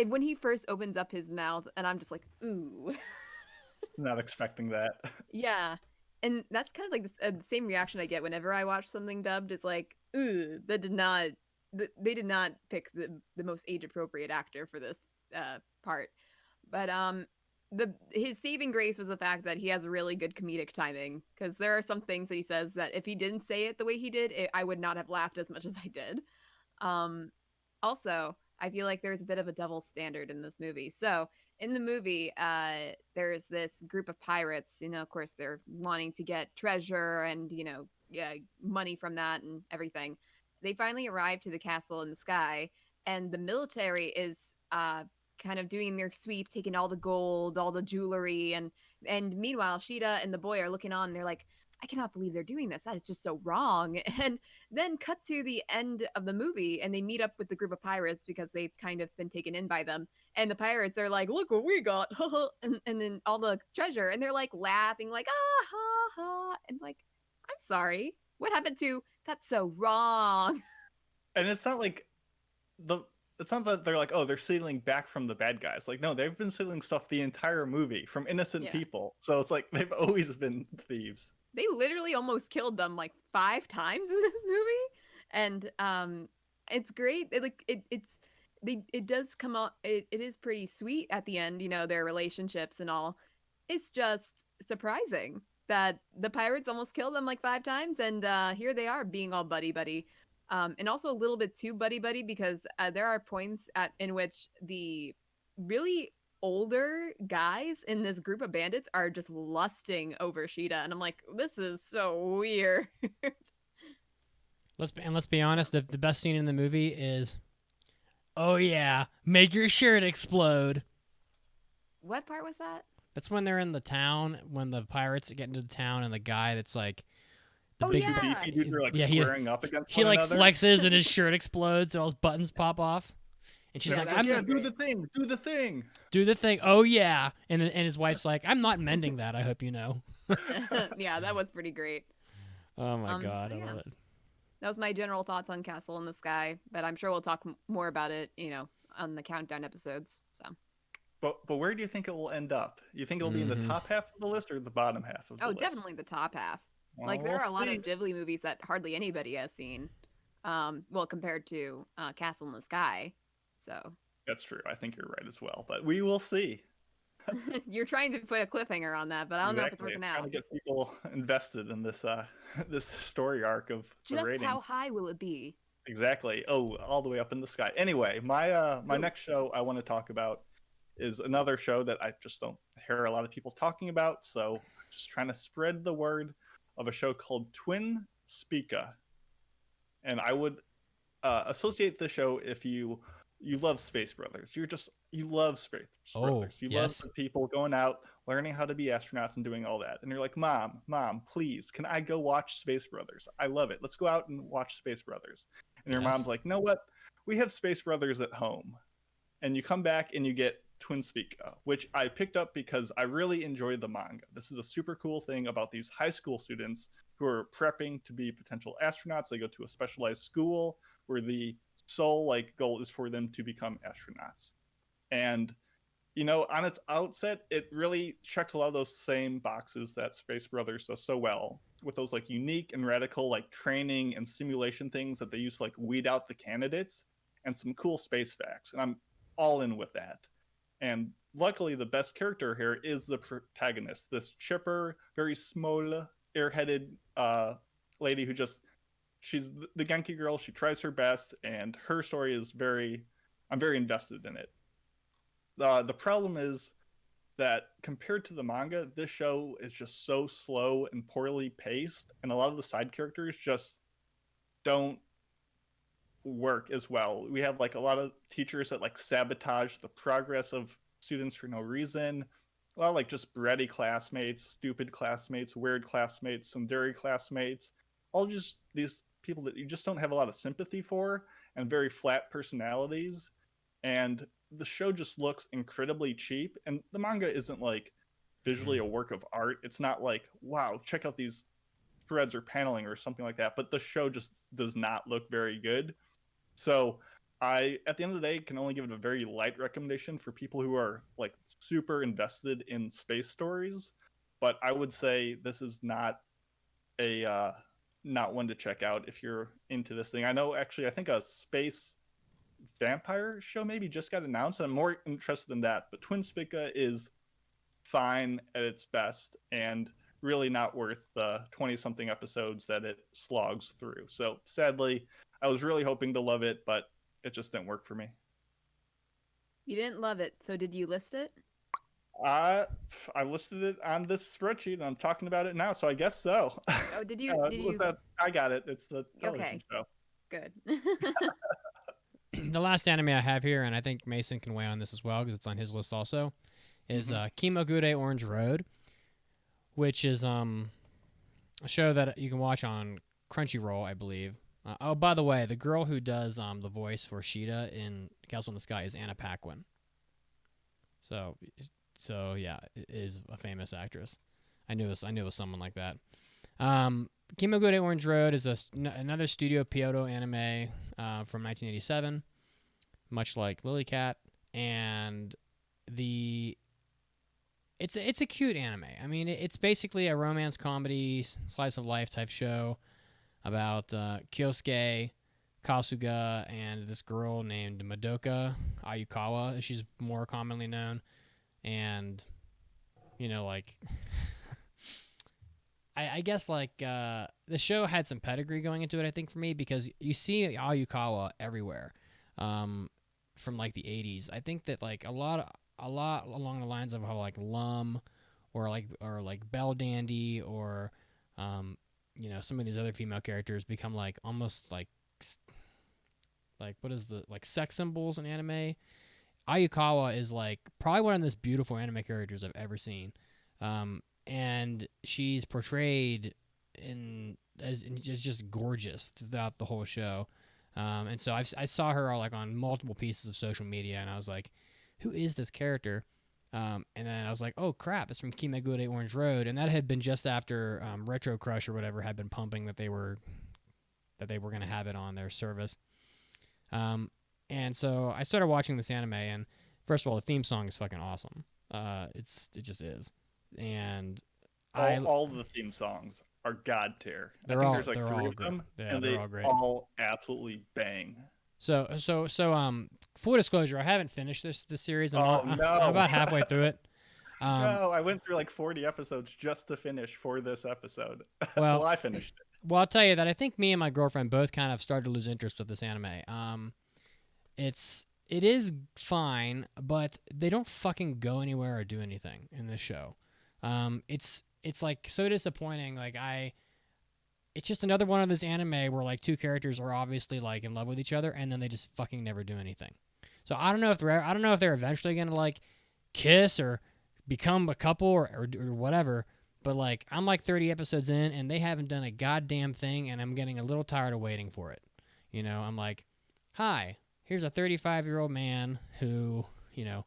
When he first opens up his mouth, and I'm just like, ooh. Not expecting that. Yeah. And that's kind of like the same reaction I get whenever I watch something dubbed. It's like, ooh, they did not pick the most age appropriate actor for this part. But his saving grace was the fact that he has really good comedic timing, because there are some things that he says that if he didn't say it the way he did, I would not have laughed as much as I did. Um, Also, I feel like there's a bit of a double standard in this movie. So in the movie, there's this group of pirates. You know, of course, they're wanting to get treasure and yeah, money from that and everything. They finally arrive to the castle in the sky, and the military is kind of doing their sweep, taking all the gold, all the jewelry, and meanwhile, Sheeta and the boy are looking on. And they're like, I cannot believe they're doing this. That is just so wrong. And then cut to the end of the movie, and they meet up with the group of pirates because they've kind of been taken in by them. And the pirates are like, look what we got. And then all the treasure. And they're like laughing, like, ah, ha, ha. And like, I'm sorry. What happened to that's so wrong? And it's not like it's not that they're like, oh, they're stealing back from the bad guys. Like, no, they've been stealing stuff the entire movie from innocent Yeah. people. So it's like they've always been thieves. They literally almost killed them like 5 times in this movie. And it's great. It does come out, it is pretty sweet at the end, their relationships and all. It's just surprising that the pirates almost killed them like 5 times, and here they are being all buddy buddy. And also a little bit too buddy buddy, because there are points in which the really older guys in this group of bandits are just lusting over Sheeta, and I'm like, this is so weird. Let's be honest. The best scene in the movie is, oh yeah, make your shirt explode. What part was that? That's when they're in the town, when the pirates get into the town, and the guy that's like the Oh, big yeah. Beefy dudes are like Yeah, he- squaring up against he one like another. flexes and his shirt explodes and all his buttons pop off. And she's They're like, I'm yeah, do the thing, do the thing. do the thing. Oh yeah. And his wife's like, I'm not mending that. I hope you know. Yeah, that was pretty great. Oh my So god, I yeah. love it. That was my general thoughts on Castle in the Sky, but I'm sure we'll talk more about it, on the countdown episodes. So, But where do you think it will end up? You think it'll be in the Mhm. top half of the list or the bottom half of the list? definitely the top half. Like, Well, there are a lot we'll of Ghibli movies that hardly anybody has seen. Well, compared to Castle in the Sky. So, That's true. I think you're right as well. But we will see. you're trying to put a cliffhanger on that, but I don't know if it's Exactly. working I'm trying out. to get people invested in this this story arc of the Just rating. how high will it be? Exactly. Oh, all the way up in the sky. Anyway, my Ooh. next show I want to talk about is another show that I just don't hear a lot of people talking about. So I'm just trying to spread the word of a show called Twin Speaka. And I would associate the show if you love Space Brothers. You love Space Oh, Brothers. You love yes. the people going out, learning how to be astronauts and doing all that. And you're like, Mom, please, can I go watch Space Brothers? I love it. Let's go out and watch Space Brothers. And your Yes. mom's like, know what? We have Space Brothers at home. And you come back and you get Twin Speaka, which I picked up because I really enjoyed the manga. This is a super cool thing about these high school students who are prepping to be potential astronauts. They go to a specialized school where the sole goal is for them to become astronauts. And on its outset, it really checked a lot of those same boxes that Space Brothers does so well, with those unique and radical training and simulation things that they use to weed out the candidates, and some cool space facts. And I'm all in with that. And luckily, the best character here is the protagonist, this chipper, very small, airheaded lady who just, she's the Genki girl. She tries her best, and her story is I'm very invested in it. The problem is that compared to the manga, this show is just so slow and poorly paced, and a lot of the side characters just don't work as well. We have like a lot of teachers that like sabotage the progress of students for no reason. A lot of like just bratty classmates, stupid classmates, weird classmates, tsundere classmates, all just these people that you just don't have a lot of sympathy for, and very flat personalities. And the show just looks incredibly cheap. And the manga isn't like visually a work of art. It's not like, wow, check out these threads or paneling or something like that. But the show just does not look very good. So I, at the end of the day, can only give it a very light recommendation for people who are like super invested in space stories. But I would say this is not a not one to check out if you're into this thing. I know actually, I think a space vampire show maybe just got announced, and I'm more interested in that. But Twin Spica is fine at its best and really not worth the 20 something episodes that it slogs through. So sadly, I was really hoping to love it, but it just didn't work for me. You didn't love it, so did you list it? I listed it on this spreadsheet, and I'm talking about it now, so I guess so. Oh, did you? Did you? I got it. It's the television show. Good. The last anime I have here, and I think Mason can weigh on this as well because it's on his list also, is Kimagure Orange Road, which is a show that you can watch on Crunchyroll, I believe. Oh, by the way, the girl who does the voice for Sheeta in Castle in the Sky is Anna Paquin. So yeah, is a famous actress. I knew it was someone like that. Kimagure Orange Road is another Studio Pyoto anime from 1987, much like Lily Cat, and it's a cute anime. I mean, it's basically a romance comedy, slice of life type show about Kyosuke, Kasuga, and this girl named Madoka Ayukawa, as she's more commonly known. And, you know, like, I guess, like, the show had some pedigree going into it, I think, for me, because you see Ayukawa everywhere from, like, the 80s. I think that, like, a lot along the lines of how, like, Lum or Belle Dandy or, you know, some of these other female characters become, like, almost, like what is the, like, sex symbols in anime. Ayukawa is like probably one of the most beautiful anime characters I've ever seen, and she's portrayed as just gorgeous throughout the whole show, and so I saw her like on multiple pieces of social media, and I was like, who is this character? And then I was like, oh crap, it's from Kimagure Orange Road, and that had been just after Retro Crush or whatever had been pumping that they were gonna have it on their service. And so I started watching this anime, and first of all, the theme song is fucking awesome. It just is, and all the theme songs are god tier. I think there's like 3 of them, and they all absolutely bang. So full disclosure, I haven't finished this series. I'm no. I'm about halfway through it. No, I went through like 40 episodes just to finish for this episode. Well, I finished it. Well, I'll tell you that I think me and my girlfriend both kind of started to lose interest with this anime. It is fine, but they don't fucking go anywhere or do anything in this show. It's like so disappointing. Like it's just another one of this anime where like two characters are obviously like in love with each other, and then they just fucking never do anything. So I don't know if they're eventually gonna like kiss or become a couple or whatever. But like I'm like 30 episodes in, and they haven't done a goddamn thing, and I'm getting a little tired of waiting for it. You know, I'm like, hi. Here's a 35-year-old man who, you know,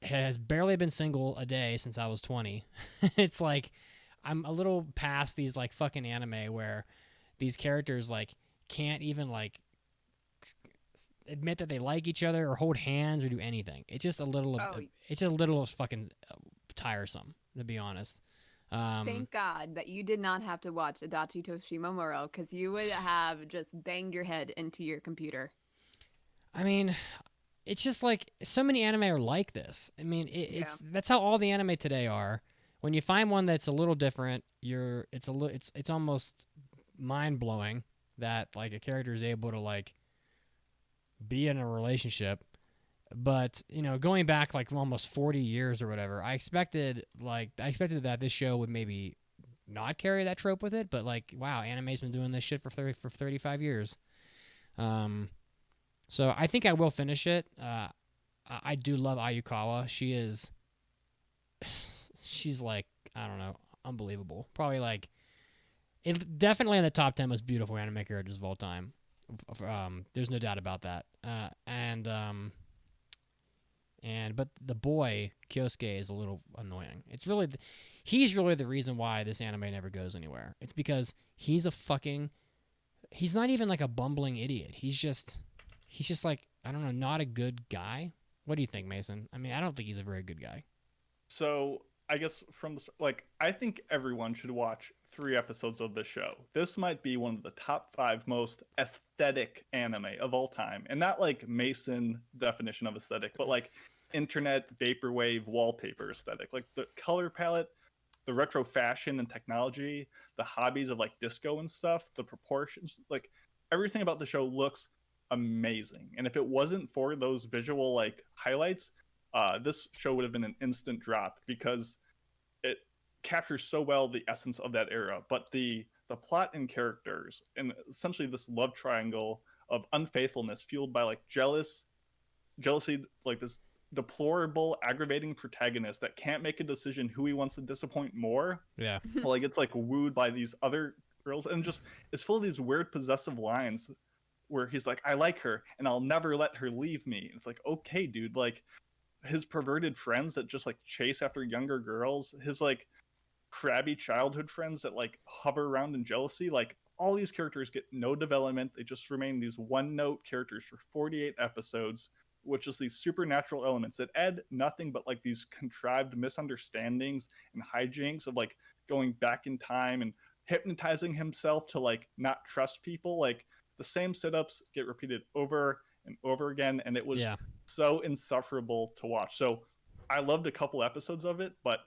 has barely been single a day since I was 20. It's like I'm a little past these like fucking anime where these characters like can't even like admit that they like each other or hold hands or do anything. It's just a little fucking tiresome, to be honest. Thank God that you did not have to watch Adachi Toshimomuro, because you would have just banged your head into your computer. I mean, it's just like so many anime are like this. I mean, it's that's how all the anime today are. When you find one that's a little different, it's almost mind blowing that like a character is able to like be in a relationship. But going back like almost 40 years or whatever, I expected that this show would maybe not carry that trope with it. But like, wow, anime's been doing this shit for 35 years. So I think I will finish it. I do love Ayukawa. She's like, I don't know, unbelievable. Probably like, definitely in the top 10 most beautiful anime characters of all time. There's no doubt about that. But the boy Kyosuke is a little annoying. He's really the reason why this anime never goes anywhere. It's because he's not even like a bumbling idiot. He's just like, I don't know, not a good guy. What do you think, Mason? I mean, I don't think he's a very good guy. So I guess I think everyone should watch 3 episodes of this show. This might be one of the top 5 most aesthetic anime of all time, and not like Mason definition of aesthetic, but like internet vaporwave wallpaper aesthetic. Like the color palette, the retro fashion and technology, the hobbies of like disco and stuff, the proportions, like everything about the show looks amazing. And if it wasn't for those visual like highlights, this show would have been an instant drop because it captures so well the essence of that era. But the plot and characters and essentially this love triangle of unfaithfulness fueled by like jealousy, like this deplorable, aggravating protagonist that can't make a decision who he wants to disappoint more. Yeah. Like it's like wooed by these other girls, and just it's full of these weird possessive lines where he's like, I like her and I'll never let her leave me. It's like, okay, dude, like his perverted friends that just like chase after younger girls, his like crabby childhood friends that like hover around in jealousy, like all these characters get no development. They just remain these one-note characters for 48 episodes, which is these supernatural elements that add nothing but like these contrived misunderstandings and hijinks of like going back in time and hypnotizing himself to like not trust people. Like the same setups get repeated over and over again, and it was so insufferable to watch. So I loved a couple episodes of it, but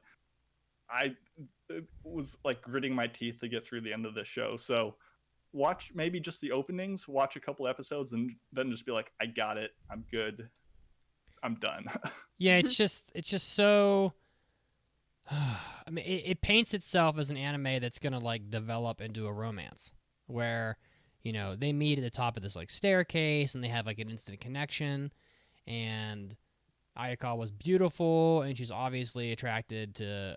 I was like gritting my teeth to get through the end of the show. So watch maybe just the openings, watch a couple episodes, and then just be like, I got it, I'm good, I'm done. Yeah, it's just so I mean, it paints itself as an anime that's gonna like develop into a romance where they meet at the top of this like staircase and they have like an instant connection, and Ayaka was beautiful and she's obviously attracted to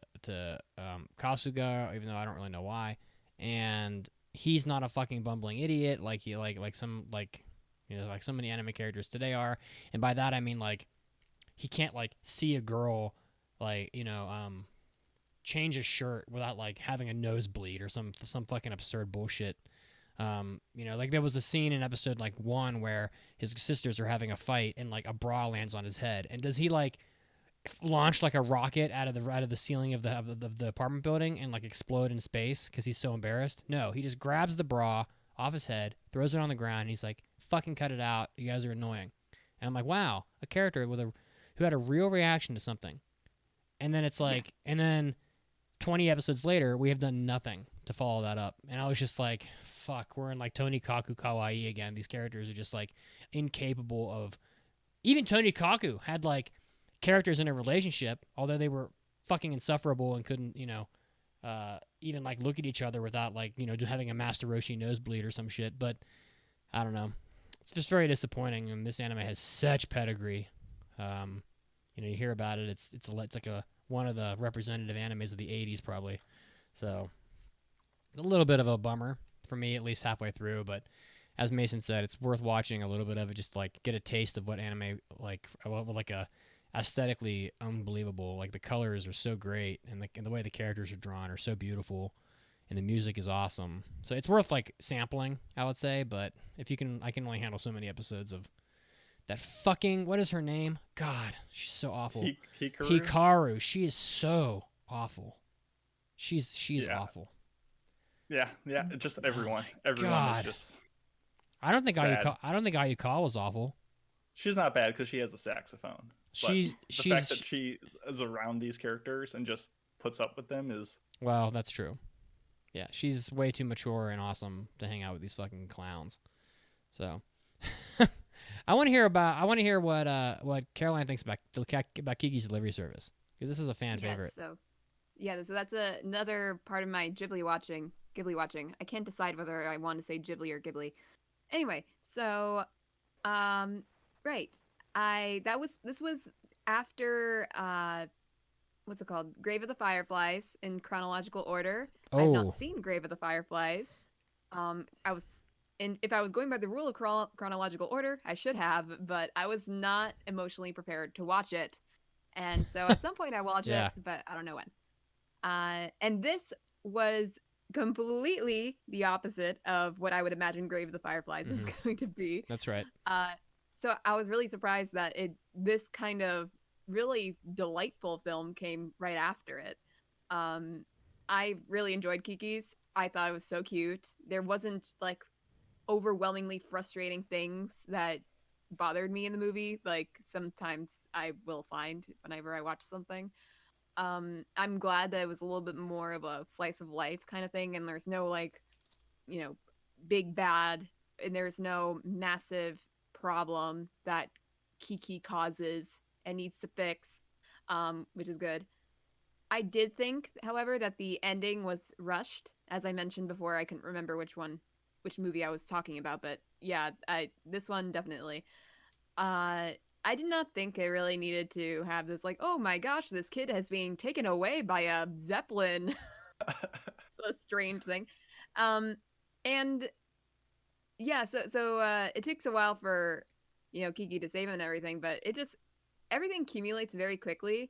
Kasuga, even though I don't really know why, and he's not a fucking bumbling idiot like he like some like like so many anime characters today are. And by that I mean like he can't like see a girl like change a shirt without like having a nosebleed or some fucking absurd bullshit. Like there was a scene in episode like 1 where his sisters are having a fight and like a bra lands on his head, and does he like launch like a rocket out of the ceiling of the apartment building and like explode in space because he's so embarrassed? No, he just grabs the bra off his head, throws it on the ground, and he's like, fucking cut it out, you guys are annoying. And I'm like, wow, a character who had a real reaction to something. And then it's like, and then 20 episodes later, we have done nothing to follow that up. And I was just like, fuck, we're in like Tony Kaku Kawaii again. These characters are just like incapable of, even Tony Kaku had like characters in a relationship, although they were fucking insufferable and couldn't, even like look at each other without like, just having a Master Roshi nosebleed or some shit. But I don't know. It's just very disappointing. And this anime has such pedigree. You hear about it. It's like one of the representative animes of the 80s probably. So a little bit of a bummer for me, at least halfway through. But as Mason said, it's worth watching a little bit of it, just like get a taste of what anime like a aesthetically unbelievable. Like the colors are so great, and the way the characters are drawn are so beautiful, and the music is awesome. So it's worth like sampling, I would say. But if you can, I can only handle so many episodes of that fucking, what is her name? God, she's so awful. Hikaru. She is so awful. She's awful. Yeah, just everyone. Everyone God. is just I don't think sad. Ayukawa was awful. She's not bad because she has a saxophone. But She's the fact that she is around these characters and just puts up with them is well, that's true. Yeah, she's way too mature and awesome to hang out with these fucking clowns. So, I want to hear what Caroline thinks about Kiki's delivery service, because this is a fan favorite. So that's another part of my Ghibli watching. I can't decide whether I want to say Ghibli or Ghibli. Anyway, so right. This was after what's it called? Grave of the Fireflies in chronological order. I have Oh, not seen Grave of the Fireflies. If I was going by the rule of chronological order, I should have, but I was not emotionally prepared to watch it. And so at some point I watch yeah. it, but I don't know when. And this was completely the opposite of what I would imagine Grave of the Fireflies is going to be. That's right. So I was really surprised that this kind of really delightful film came right after it. I really enjoyed Kiki's. I thought it was so cute. There wasn't like overwhelmingly frustrating things that bothered me in the movie, like sometimes I will find whenever I watch something. I'm glad that it was a little bit more of a slice of life kind of thing, and there's no like, big bad, and there's no massive problem that Kiki causes and needs to fix, which is good. I did think, however, that the ending was rushed. As I mentioned before, I couldn't remember which movie I was talking about, but yeah, this one definitely. I did not think it really needed to have this like, oh my gosh, this kid has been taken away by a zeppelin. It's a strange thing. And yeah, so it takes a while for Kiki to save him and everything, but everything accumulates very quickly.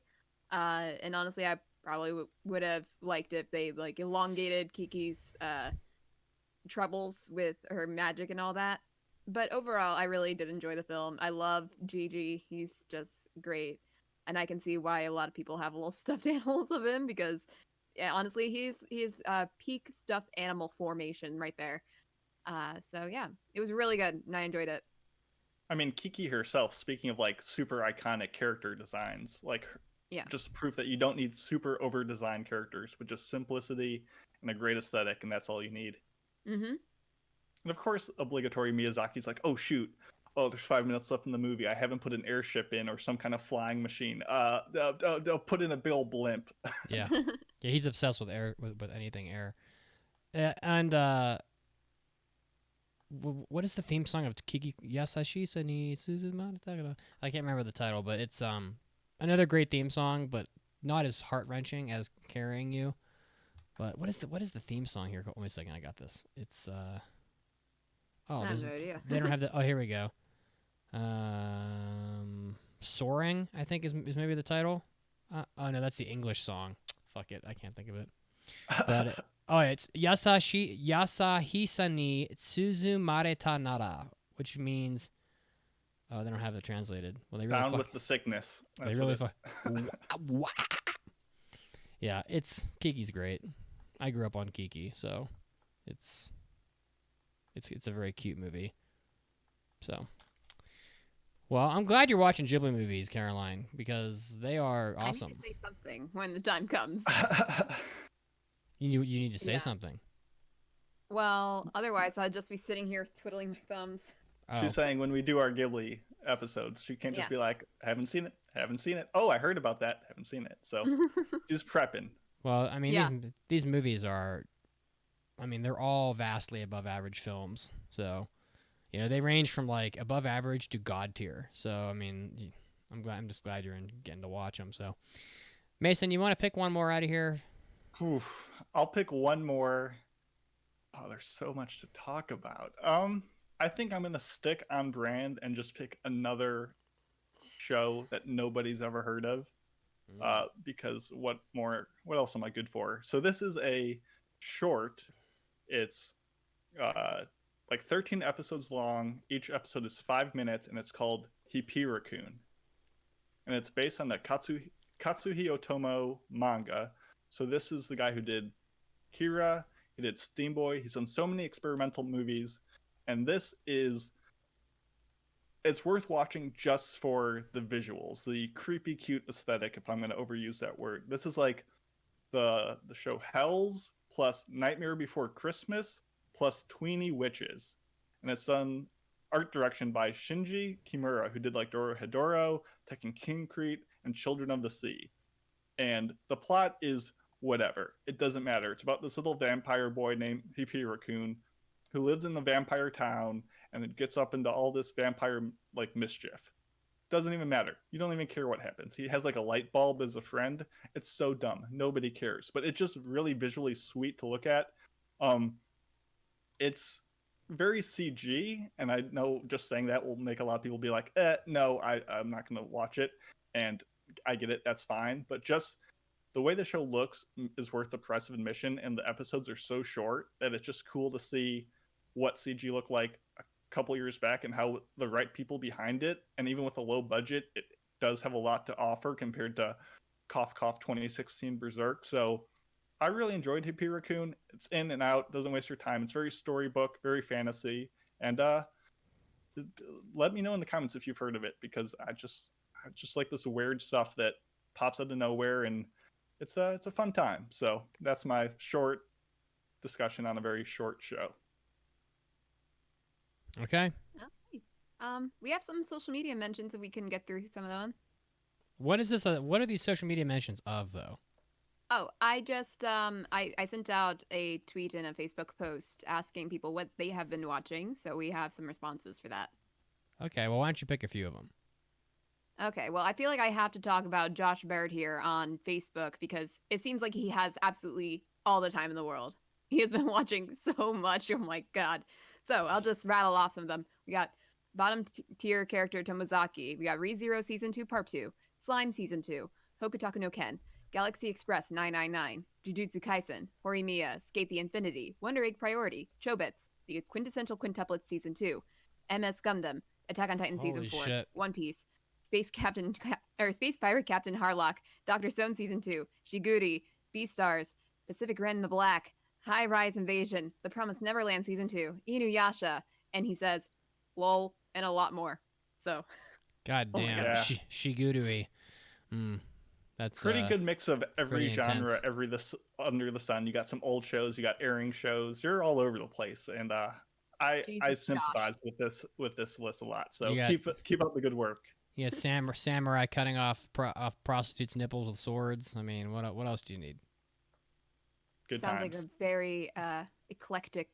And honestly, I probably would have liked if they like elongated Kiki's troubles with her magic and all that. But overall, I really did enjoy the film. I love Gigi. He's just great. And I can see why a lot of people have little stuffed animals of him because yeah, honestly, he's peak stuffed animal formation right there. So yeah, it was really good and I enjoyed it. I mean, Kiki herself, speaking of like super iconic character designs, like Yeah. just proof that you don't need super over designed characters, but just simplicity and a great aesthetic, and that's all you need. Mm-hmm. And of course, obligatory Miyazaki's like, oh shoot, oh there's 5 minutes left in the movie. I haven't put an airship in or some kind of flying machine. They'll put in a big old blimp. Yeah, yeah. He's obsessed with air, with anything air. And what is the theme song of Kiki Yasashisa ni Suzuma? I can't remember the title, but it's another great theme song, but not as heart wrenching as Carrying You. But what is the theme song here? Wait a second, I got this. It's I have no idea. they don't have the. Oh, here we go. Soaring, I think is maybe the title. Oh no, that's the English song. Fuck it, I can't think of it. But it's Yasahisa ni Tsuzumareta nara, which means they don't have it translated. Well, they really Down with the sickness. They really Yeah, Kiki's great. I grew up on Kiki, so it's a very cute movie. So, well, I'm glad you're watching Ghibli movies, Caroline, because they are awesome. I need to say something when the time comes. You need to say something. Well, otherwise I'd just be sitting here twiddling my thumbs. Oh. She's saying when we do our Ghibli episodes, she can't just be like, haven't seen it. Oh, I heard about that. Haven't seen it. So she's prepping. Well, I mean, these movies are, I mean, they're all vastly above average films. So, they range from like above average to god tier. So, I mean, I'm just glad you're getting to watch them. So, Mason, you want to pick one more out of here? Oof. I'll pick one more. Oh, there's so much to talk about. I think I'm gonna stick on brand and just pick another show that nobody's ever heard of. Because what else am I good for? So this is a short. It's like 13 episodes long. Each episode is 5 minutes, and it's called Hippira-kun. And it's based on the Katsuhi Otomo manga. So this is the guy who did Kira, he did Steam Boy, he's done so many experimental movies, and this is it's worth watching just for the visuals, the creepy, cute aesthetic, if I'm going to overuse that word. This is like the show Hells plus Nightmare Before Christmas plus Tweeny Witches. And it's done art direction by Shinji Kimura, who did like Dorohedoro, Tekken Concrete, and Children of the Sea. And the plot is whatever. It doesn't matter. It's about this little vampire boy named Hippie Raccoon who lives in the vampire town and it gets up into all this vampire like mischief. Doesn't even matter. You don't even care what happens. He has like a light bulb as a friend. It's so dumb. Nobody cares. But it's just really visually sweet to look at. It's very CG, and I know just saying that will make a lot of people be like, no, I'm not going to watch it. And I get it. That's fine. But just the way the show looks is worth the price of admission, and the episodes are so short that it's just cool to see what CG looked like a couple years back and how the right people behind it, and even with a low budget, it does have a lot to offer compared to Cough Cough 2016 Berserk. So I really enjoyed Hippie Raccoon. It's in and out, doesn't waste your time. It's very storybook, very fantasy, and let me know in the comments if you've heard of it, because I just like this weird stuff that pops out of nowhere, and it's a fun time. So that's my short discussion on a very short show. Okay. Okay. We have some social media mentions if we can get through some of them. What is this? What are these social media mentions of, though? Oh, I just I sent out a tweet and a Facebook post asking people what they have been watching, so we have some responses for that. Okay, well, why don't you pick a few of them? Okay, well, I feel like I have to talk about Josh Baird here on Facebook because it seems like he has absolutely all the time in the world. He has been watching so much. Oh my god. So I'll just rattle off some of them. We got bottom tier character Tomozaki. We got ReZero Season 2 Part 2, Slime Season 2, Hokutaku no Ken, Galaxy Express 999, Jujutsu Kaisen, Horimiya, Skate the Infinity, Wonder Egg Priority, Chobits, The Quintessential Quintuplets Season 2, MS Gundam, Attack on Titan Season 4, shit. One Piece, Space Pirate Captain Harlock, Dr. Stone Season 2, Shiguri, Beastars, Pacific Red and the Black, High Rise Invasion, The Promised Neverland Season 2, Inuyasha, and he says, lol, and a lot more. So. God Oh my damn. God. Shigurui. That's Pretty good mix of every pretty genre, intense. under the sun. You got some old shows, you got airing shows. You're all over the place, and I Jesus, sympathize with this list a lot. So You got- keep up the good work. He had samurai cutting off prostitutes' nipples with swords. I mean, what else do you need? Good Sounds times. like a very eclectic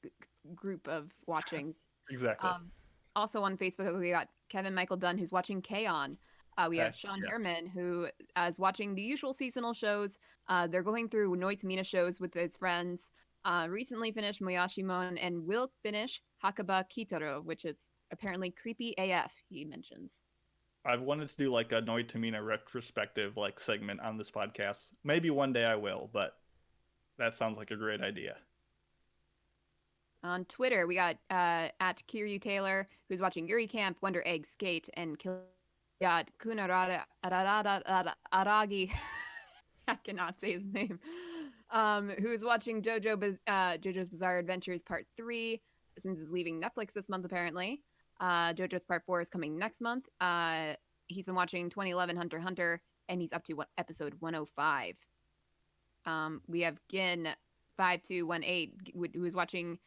group of watchings. Exactly. Also on Facebook, we got Kevin Michael Dunn, who's watching K-On! We have Sean Yes. Herman, who is watching the usual seasonal shows. They're going through Noitamina shows with his friends. Recently finished Moyashimon and will finish Hakaba Kitaro, which is apparently creepy AF, he mentions. I've wanted to do like a Noitamina retrospective like segment on this podcast. Maybe one day I will, but that sounds like a great idea. On Twitter, we got at Kiryu Taylor, who's watching Yuri Camp, Wonder Egg, Skate, and got Kunarada Aragi. I cannot say his name. Who is watching JoJo's Bizarre Adventures Part 3, since it's leaving Netflix this month, apparently. JoJo's Part 4 is coming next month. He's been watching 2011 Hunter x Hunter, and he's up to episode 105. We have Gin5218, who is watching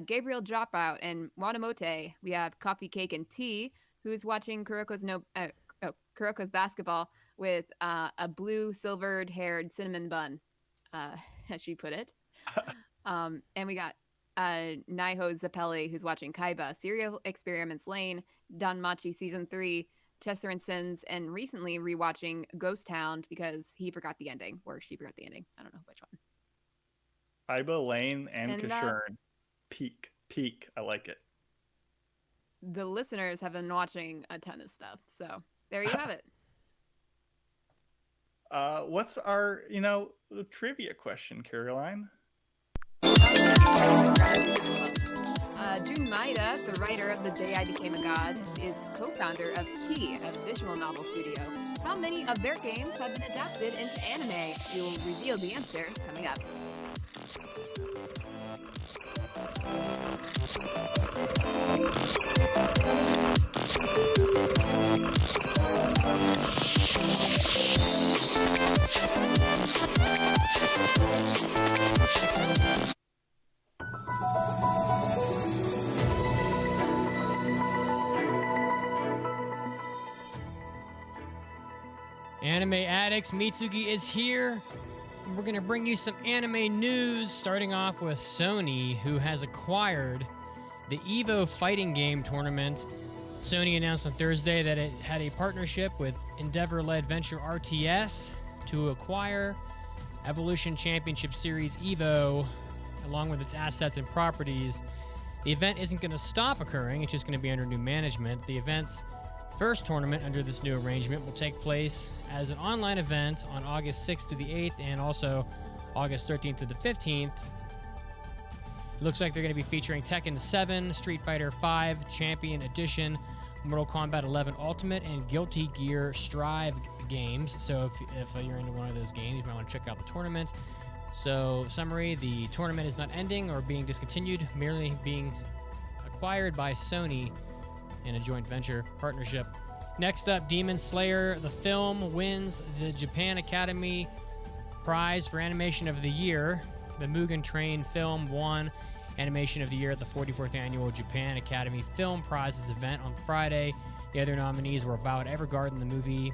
Gabriel Dropout and Wanamote. We have Coffee, Cake, and Tea, who's watching Kuroko's Basketball with a blue silvered haired cinnamon bun, as she put it. And we got Naiho Zappelli, who's watching Kaiba, Serial Experiments Lane, Danmachi Season 3, Chester and Sins, and recently rewatching Ghost Hound because he forgot the ending, or she forgot the ending. I don't know which one. Iba, Lane, and And, Kashurn. Peak. I like it. The listeners have been watching a ton of stuff, so there you have it. What's our, trivia question, Caroline? Jun Maeda, the writer of The Day I Became a God, is co-founder of Key, a visual novel studio. How many of their games have been adapted into anime? We will reveal the answer coming up. Anime Addicts, Mitsugi is here. We're going to bring you some anime news, starting off with Sony, who has acquired the EVO fighting game tournament. Sony announced on Thursday that it had a partnership with Endeavor-led venture RTS to acquire Evolution Championship Series EVO, along with its assets and properties. The event isn't going to stop occurring, it's just going to be under new management. The event's first tournament under this new arrangement will take place as an online event on August 6th to the 8th and also August 13th to the 15th. It looks like they're going to be featuring Tekken 7, Street Fighter 5 Champion Edition, Mortal Kombat 11 Ultimate, and Guilty Gear Strive games. So if you're into one of those games, you might want to check out the tournament. So, summary, the tournament is not ending or being discontinued, merely being acquired by Sony in a joint venture partnership. Next up, Demon Slayer, the film, wins the Japan Academy Prize for Animation of the Year. The Mugen Train film won Animation of the Year at the 44th Annual Japan Academy Film Prizes event on Friday. The other nominees were Violet Evergarden, the movie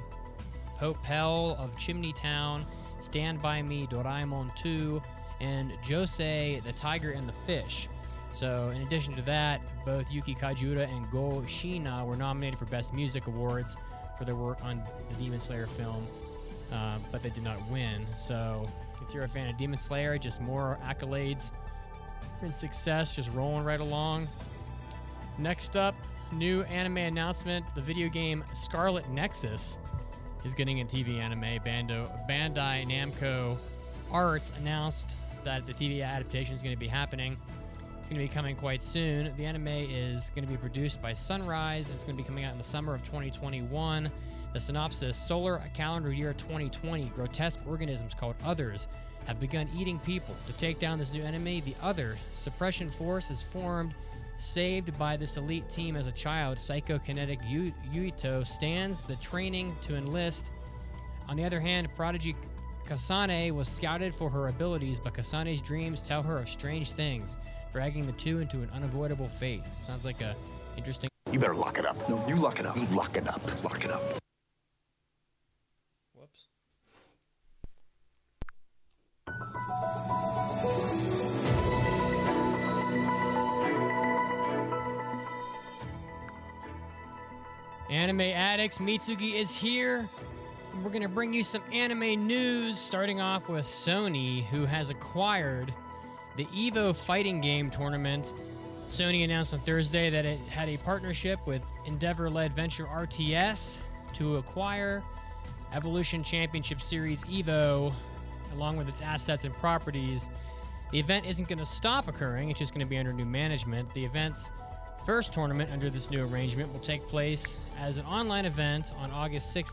Pope Hell of Chimney Town, Stand By Me, Doraemon 2, and Josei, the Tiger and the Fish. So, in addition to that, both Yuki Kajiura and Go Shina were nominated for Best Music Awards for their work on the Demon Slayer film, but they did not win. So, if you're a fan of Demon Slayer, just more accolades and success, just rolling right along. Next up, new anime announcement: the video game Scarlet Nexus is getting a TV anime. Bandai Namco Arts announced that the TV adaptation is going to be happening. It's going to be coming quite soon. The anime is going to be produced by Sunrise. It's going to be coming out in the summer of 2021. The synopsis: solar calendar year 2020, grotesque organisms called Others have begun eating people. To take down this new enemy, the Other Suppression Force is formed. Saved by this elite team as a child, psychokinetic Yuito stands the training to enlist. On the other hand, prodigy Kasane was scouted for her abilities, but Kasane's dreams tell her of strange things, dragging the two into an unavoidable fate. Sounds like a interesting... You better lock it up. No, you lock it up. You lock it up. Lock it up. Whoops. Anime Addicts, Mitsugi is here. We're going to bring you some anime news, starting off with Sony, who has acquired the EVO fighting game tournament. Sony announced on Thursday that it had a partnership with Endeavor-led venture RTS to acquire Evolution Championship Series EVO, along with its assets and properties. The event isn't going to stop occurring, it's just going to be under new management. The event's first tournament under this new arrangement will take place as an online event on August 6th.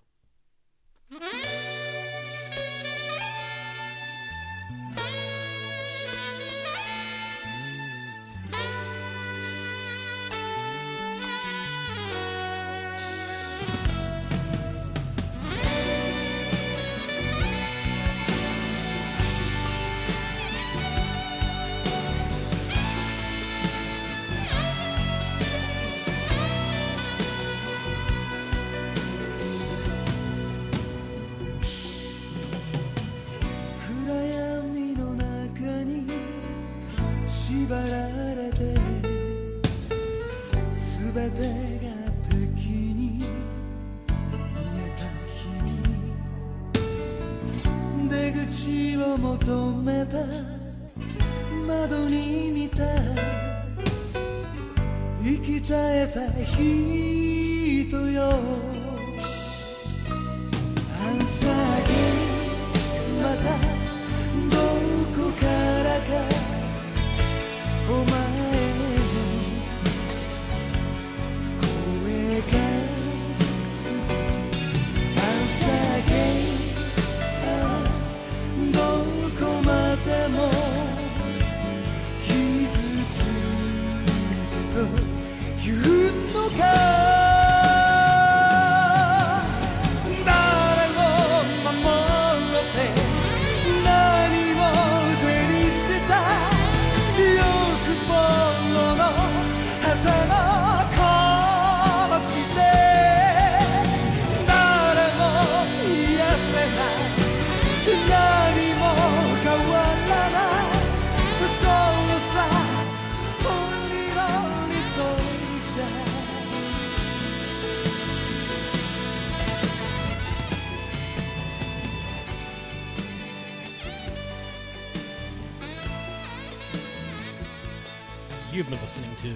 You've been listening to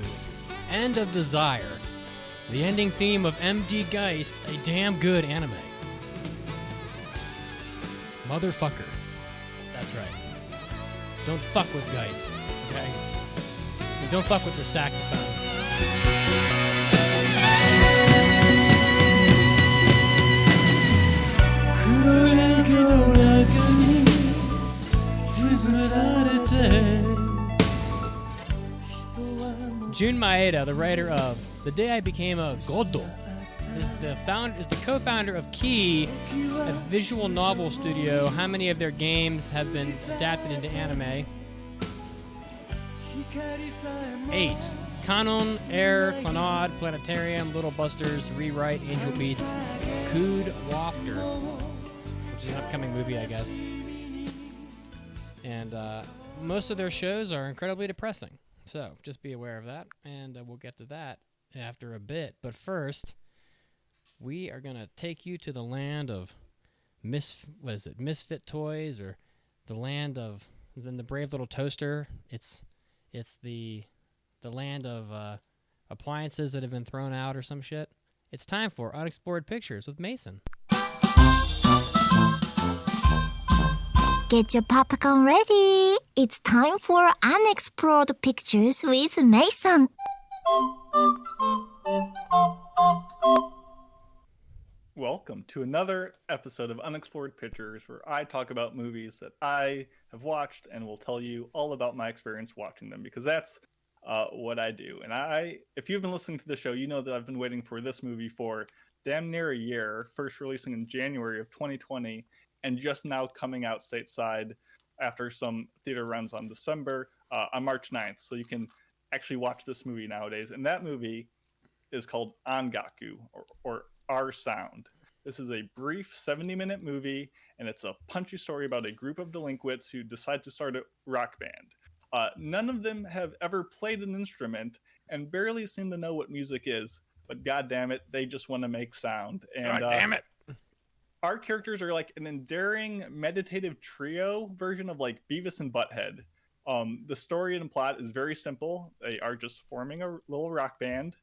End of Desire, the ending theme of MD Geist, a damn good anime. Motherfucker. That's right. Don't fuck with Geist, okay? And don't fuck with the saxophone. Jun Maeda, the writer of The Day I Became a Godo, is the co-founder of Key, a visual novel studio. How many of their games have been adapted into anime? 8. Canon, Air, Clannad, Planetarium, Little Busters, Rewrite, Angel Beats, Cood Wafter, which is an upcoming movie, I guess. And most of their shows are incredibly depressing. So just be aware of that, and we'll get to that after a bit. But first, we are going to take you to the land of Misfit Toys, or the land of the Brave Little Toaster. It's the land of appliances that have been thrown out or some shit. It's time for Unexplored Pictures with Mason. Get your popcorn ready. It's time for Unexplored Pictures with Mason. Welcome to another episode of Unexplored Pictures, where I talk about movies that I have watched and will tell you all about my experience watching them, because that's what I do. And if you've been listening to the show, you know that I've been waiting for this movie for damn near a year, first releasing in January of 2020, and just now coming out stateside after some theater runs on March 9th. So you can actually watch this movie nowadays. And that movie is called Angaku, or Our Sound. This is a brief 70-minute movie, and it's a punchy story about a group of delinquents who decide to start a rock band. None of them have ever played an instrument and barely seem to know what music is, but god damn it, they just want to make sound. And God damn it. Our characters are like an endearing meditative trio version of like Beavis and Butthead. The story and plot is very simple. They are just forming a little rock band,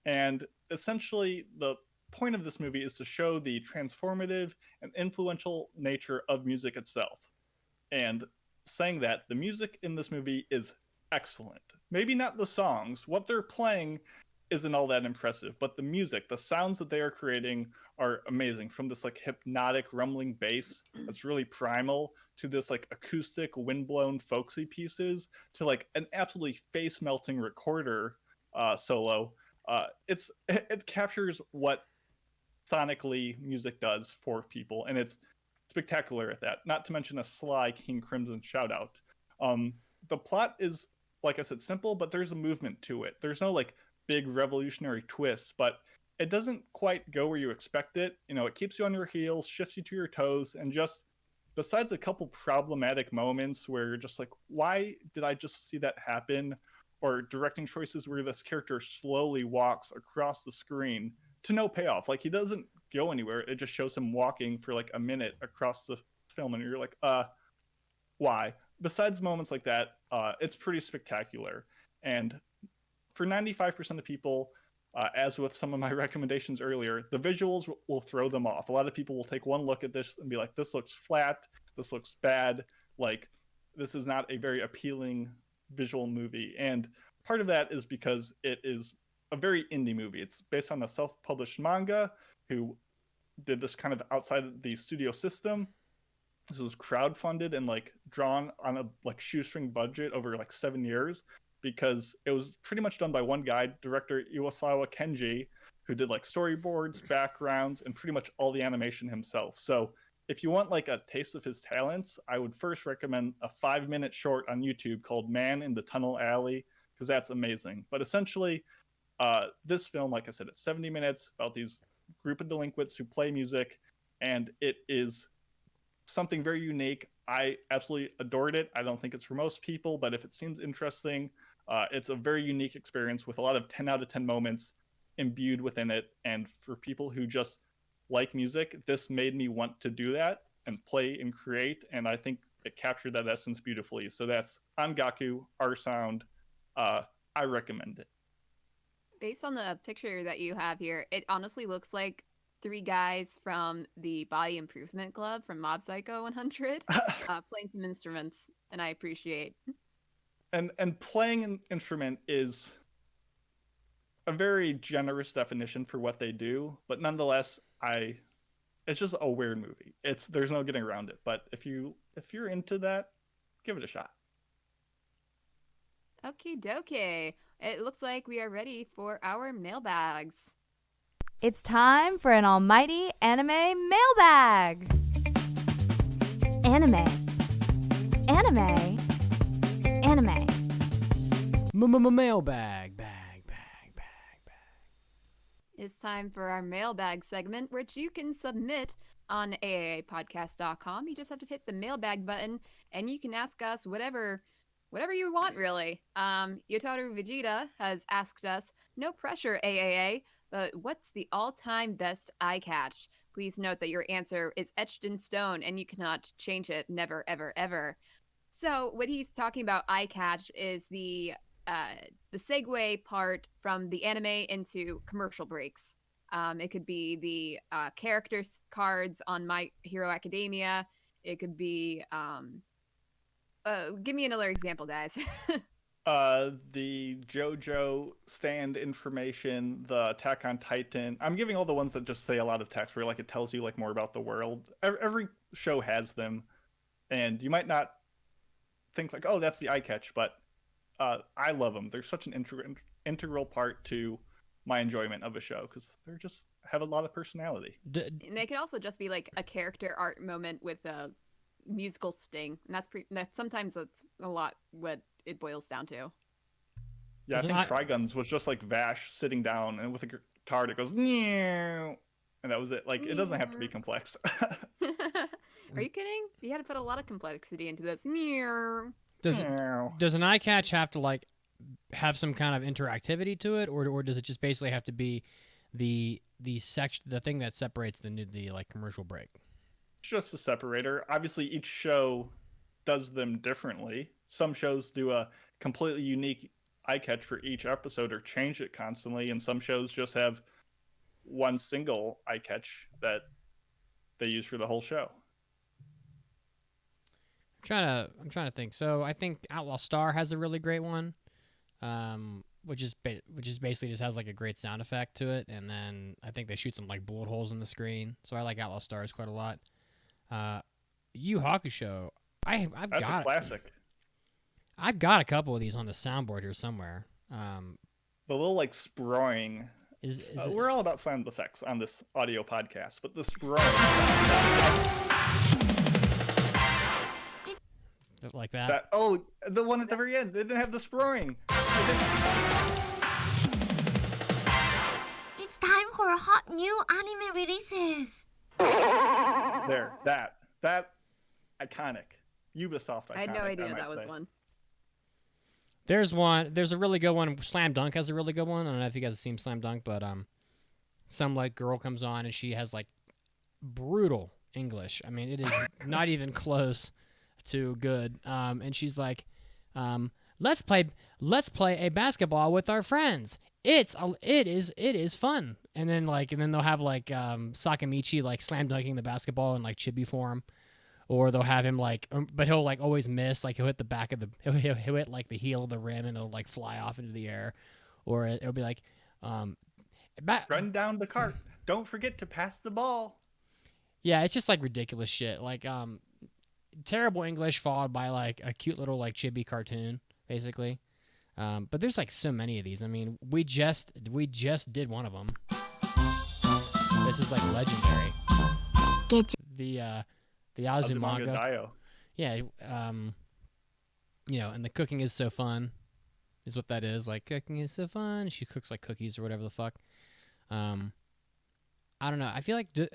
and essentially the point of this movie is to show the transformative and influential nature of music itself. And saying that, the music in this movie is excellent. Maybe not the songs. What they're playing isn't all that impressive, but the music, the sounds that they are creating are amazing. From this like hypnotic rumbling bass that's really primal, to this like acoustic windblown folksy pieces, to like an absolutely face melting recorder solo. It captures what sonically music does for people, and it's spectacular at that. Not to mention a sly King Crimson shout out. The plot is, like I said, simple, but there's a movement to it. There's no like big revolutionary twist, but it doesn't quite go where you expect it. You know, it keeps you on your heels, shifts you to your toes, and just besides a couple problematic moments where you're just like, why did I just see that happen? Or directing choices where this character slowly walks across the screen to no payoff. Like, he doesn't go anywhere. It just shows him walking for like a minute across the film, and you're like, why? Besides moments like that, it's pretty spectacular. And for 95% of people, as with some of my recommendations earlier, the visuals will throw them off. A lot of people will take one look at this and be like, this looks flat, this looks bad, like, this is not a very appealing visual movie. And part of that is because it is a very indie movie. It's based on a self-published manga who did this kind of outside of the studio system. This was crowdfunded and like drawn on a like shoestring budget over like 7 years, because it was pretty much done by one guy, director Iwasawa Kenji, who did like storyboards, backgrounds, and pretty much all the animation himself. So if you want like a taste of his talents, I would first recommend a 5-minute short on YouTube called Man in the Tunnel Alley, because that's amazing. But essentially, this film, like I said, it's 70 minutes about these group of delinquents who play music, and it is something very unique. I absolutely adored it. I don't think it's for most people, but if it seems interesting, it's a very unique experience with a lot of 10 out of 10 moments imbued within it. And for people who just like music, this made me want to do that and play and create. And I think it captured that essence beautifully. So that's Angaku, Our Sound. I recommend it. Based on the picture that you have here, it honestly looks like three guys from the Body Improvement Club from Mob Psycho 100 playing some instruments, and I appreciate. And playing an instrument is a very generous definition for what they do, but nonetheless, it's just a weird movie. There's no getting around it. But if you're into that, give it a shot. Okie dokie. It looks like we are ready for our mailbags. It's time for an almighty anime mailbag. Anime. Anime. Anime. Mailbag. It's time for our mailbag segment, which you can submit on aaapodcast.com. You just have to hit the mailbag button, and you can ask us whatever you want, really. Yotaru Vegeta has asked us, no pressure, AAA, but what's the all-time best eye catch? Please note that your answer is etched in stone, and you cannot change it, never, ever, ever. So what he's talking about eye catch is the segue part from the anime into commercial breaks. It could be the character cards on My Hero Academia. It could be give me another example, guys. The JoJo stand information, the Attack on Titan. I'm giving all the ones that just say a lot of text, where like it tells you like more about the world. Every show has them, and you might not think like, oh, that's the eye catch, but I love them. They're such an integral part to my enjoyment of a show because they just have a lot of personality. And they could also just be like a character art moment with a musical sting, and sometimes that's a lot what it boils down to. Yeah, I think Trigun's was just like Vash sitting down and with a guitar that goes "Meow," and that was it. Like, it doesn't have to be complex. Are you kidding? You had to put a lot of complexity into this. Meow. Does an eye catch have to like have some kind of interactivity to it, or does it just basically have to be the thing that separates the like commercial break? Just a separator. Obviously, each show does them differently. Some shows do a completely unique eye catch for each episode or change it constantly, and some shows just have one single eye catch that they use for the whole show. I'm trying to think. So I think Outlaw Star has a really great one, which is basically just has like a great sound effect to it, and then I think they shoot some like bullet holes in the screen. So I like Outlaw Stars quite a lot. Yu Hakusho, That's a classic. I've got a couple of these on the soundboard here somewhere. The little like sproing. We're all about sound effects on this audio podcast, but the sproing. Like that? The one at the very end. They didn't have the sproing. It's time for hot new anime releases. There, that iconic. Ubisoft iconic. I had no idea that was say. one. There's a really good one. Slam Dunk has a really good one. I don't know if you guys have seen Slam Dunk, but some like girl comes on and she has like brutal English. I mean, it is not even close to good. And she's like, let's play a basketball with our friends. It is fun. And then they'll have like Sakamichi like slam dunking the basketball in like chibi form, or they'll have him like, but he'll like always miss. Like he'll hit the back of he'll hit like the heel of the rim and it'll like fly off into the air, or it'll be like, run down the cart. Don't forget to pass the ball. Yeah, it's just like ridiculous shit. Like terrible English followed by like a cute little like chibi cartoon, basically. But there's like so many of these. I mean, we just did one of them. This is like legendary. The Azumanga Daioh. Yeah, and the cooking is so fun, is what that is. Like, cooking is so fun. She cooks like cookies or whatever the fuck. I don't know. I feel like do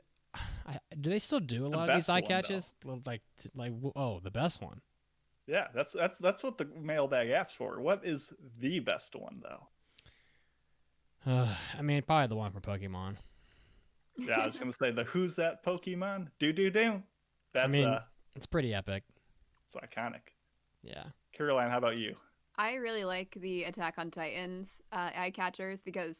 they still do a lot of these eye catches? Like the best one. Yeah, that's what the mailbag asked for. What is the best one though? I mean, probably the one from Pokemon. Yeah, I was gonna say the Who's That Pokemon? Do. That's it's pretty epic. It's iconic. Yeah. Caroline, how about you? I really like the Attack on Titans eyecatchers because,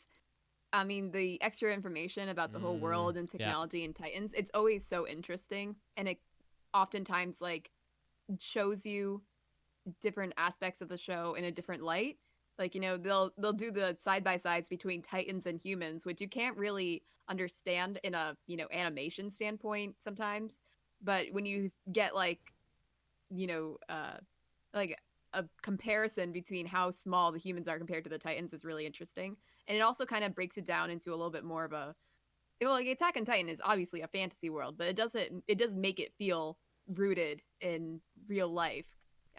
I mean, the extra information about the whole world and Yeah. technology and Titans, it's always so interesting. And it oftentimes, like, shows you different aspects of the show in a different light. Like, they'll do the side by sides between Titans and humans, which you can't really understand in a, animation standpoint sometimes. But when you get you know, uh like a comparison between how small the humans are compared to the Titans is really interesting. And it also kind of breaks it down into a little bit more of a, well, like Attack on Titan is obviously a fantasy world, but it does make it feel rooted in real life,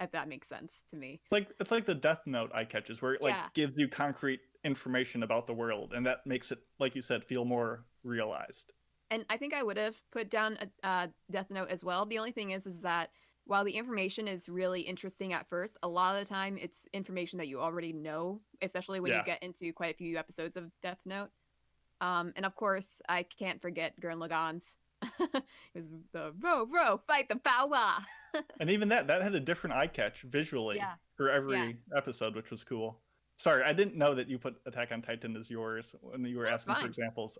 if that makes sense to me. Like it's like the Death Note eye catches, where it like Yeah. gives you concrete information about the world, and that makes it, like you said, feel more realized. And I think I would have put down a Death Note as well. The only thing is that while the information is really interesting at first, a lot of the time it's information that you already know, especially when you Yeah. get into quite a few episodes of Death Note. And of course, I can't forget Gurren Lagann's. Is the row, fight the power. And even that had a different eye catch visually Yeah. for Yeah. every episode, which was cool. Sorry, I didn't know that you put Attack on Titan as yours when you were That's asking for fine. examples.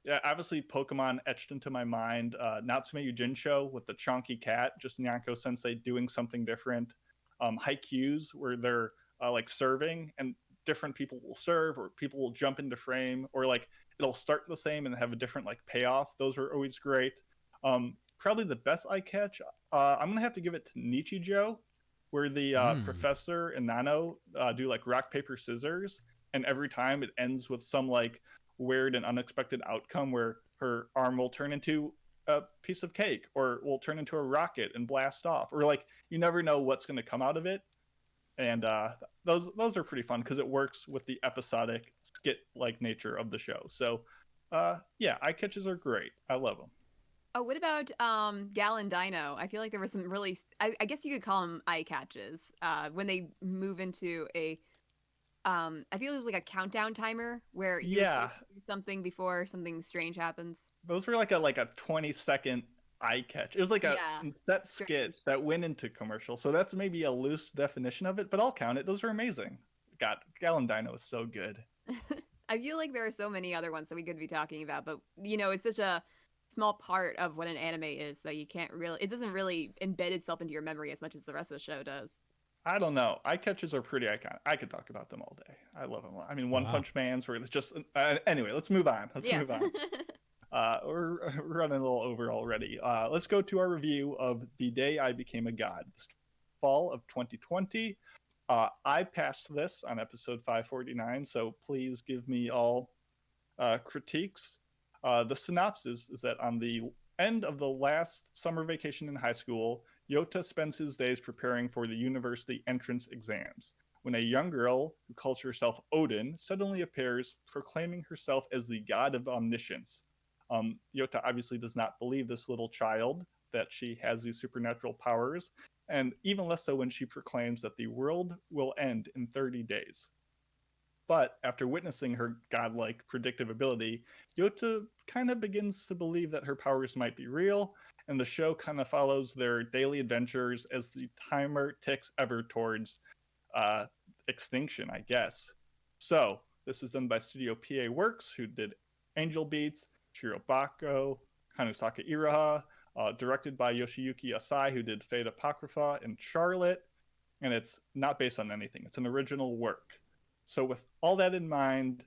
Yeah, obviously Pokemon etched into my mind. Natsume Yujincho with the chonky cat, just Nyanko Sensei doing something different. Haikyuus where they're like serving and different people will serve, or people will jump into frame, or like it'll start the same and have a different like payoff. Those are always great. Probably the best eye catch, I'm gonna have to give it to Nichijou, where the professor and Nano do like rock paper scissors, and every time it ends with some like weird and unexpected outcome where her arm will turn into a piece of cake, or will turn into a rocket and blast off, or like you never know what's going to come out of it. And those are pretty fun because it works with the episodic skit like nature of the show. So yeah, eye catches are great. I love them. Oh, what about Gal and Dino? I feel like there was some really, I guess you could call them eye catches when they move into a. I feel it was like a countdown timer where you were Yeah, supposed to do something before something strange happens. those were like a 20-second eye catch. It was like a Yeah, set strange. skit that went into commercial. So that's maybe a loose definition of it, but I'll count it. Those are amazing. God, Gal Dino is so good. I feel like there are so many other ones that we could be talking about, but it's such a small part of what an anime is that you can't really, it doesn't really embed itself into your memory as much as the rest of the show does. I don't know. Eye catches are pretty iconic. I could talk about them all day. I love them. I mean, One Wow. Punch Man's where it's just anyway. Let's move on. Move on. We're running a little over already. Let's go to our review of The Day I Became a God, fall of 2020. I passed this on episode 549, so please give me all critiques. The synopsis is that on the end of the last summer vacation in high school, Yota spends his days preparing for the university entrance exams, when a young girl who calls herself Odin suddenly appears, proclaiming herself as the god of omniscience. Yota obviously does not believe this little child that she has these supernatural powers, and even less so when she proclaims that the world will end in 30 days. But after witnessing her godlike predictive ability, Yota kind of begins to believe that her powers might be real, and the show kind of follows their daily adventures as the timer ticks ever towards extinction, I guess. So, this is done by Studio PA Works, who did Angel Beats, Shirobako, Hanusaka Iraha, directed by Yoshiyuki Asai, who did Fate Apocrypha and Charlotte, and it's not based on anything. It's an original work. So with all that in mind,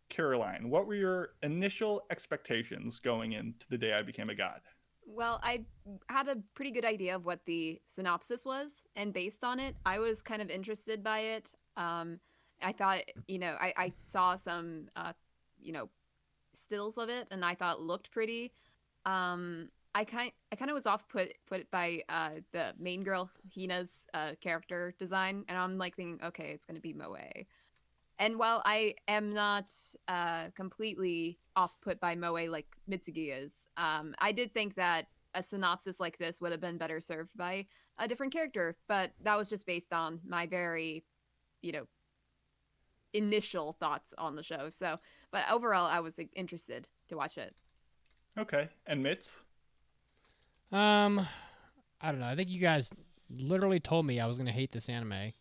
Caroline, what were your initial expectations going into The Day I Became a God? Well, I had a pretty good idea of what the synopsis was, and based on it, I was kind of interested by it. I thought, I saw some, stills of it, and I thought it looked pretty. I kind of was off put by the main girl Hina's character design, and I'm like thinking, okay, it's gonna be Moe. And while I am not completely off put by Moe like Mitsugi is, I did think that a synopsis like this would have been better served by a different character. But that was just based on my very, initial thoughts on the show. So, but overall, I was interested to watch it. Okay, and Mitz? I don't know. I think you guys literally told me I was gonna hate this anime.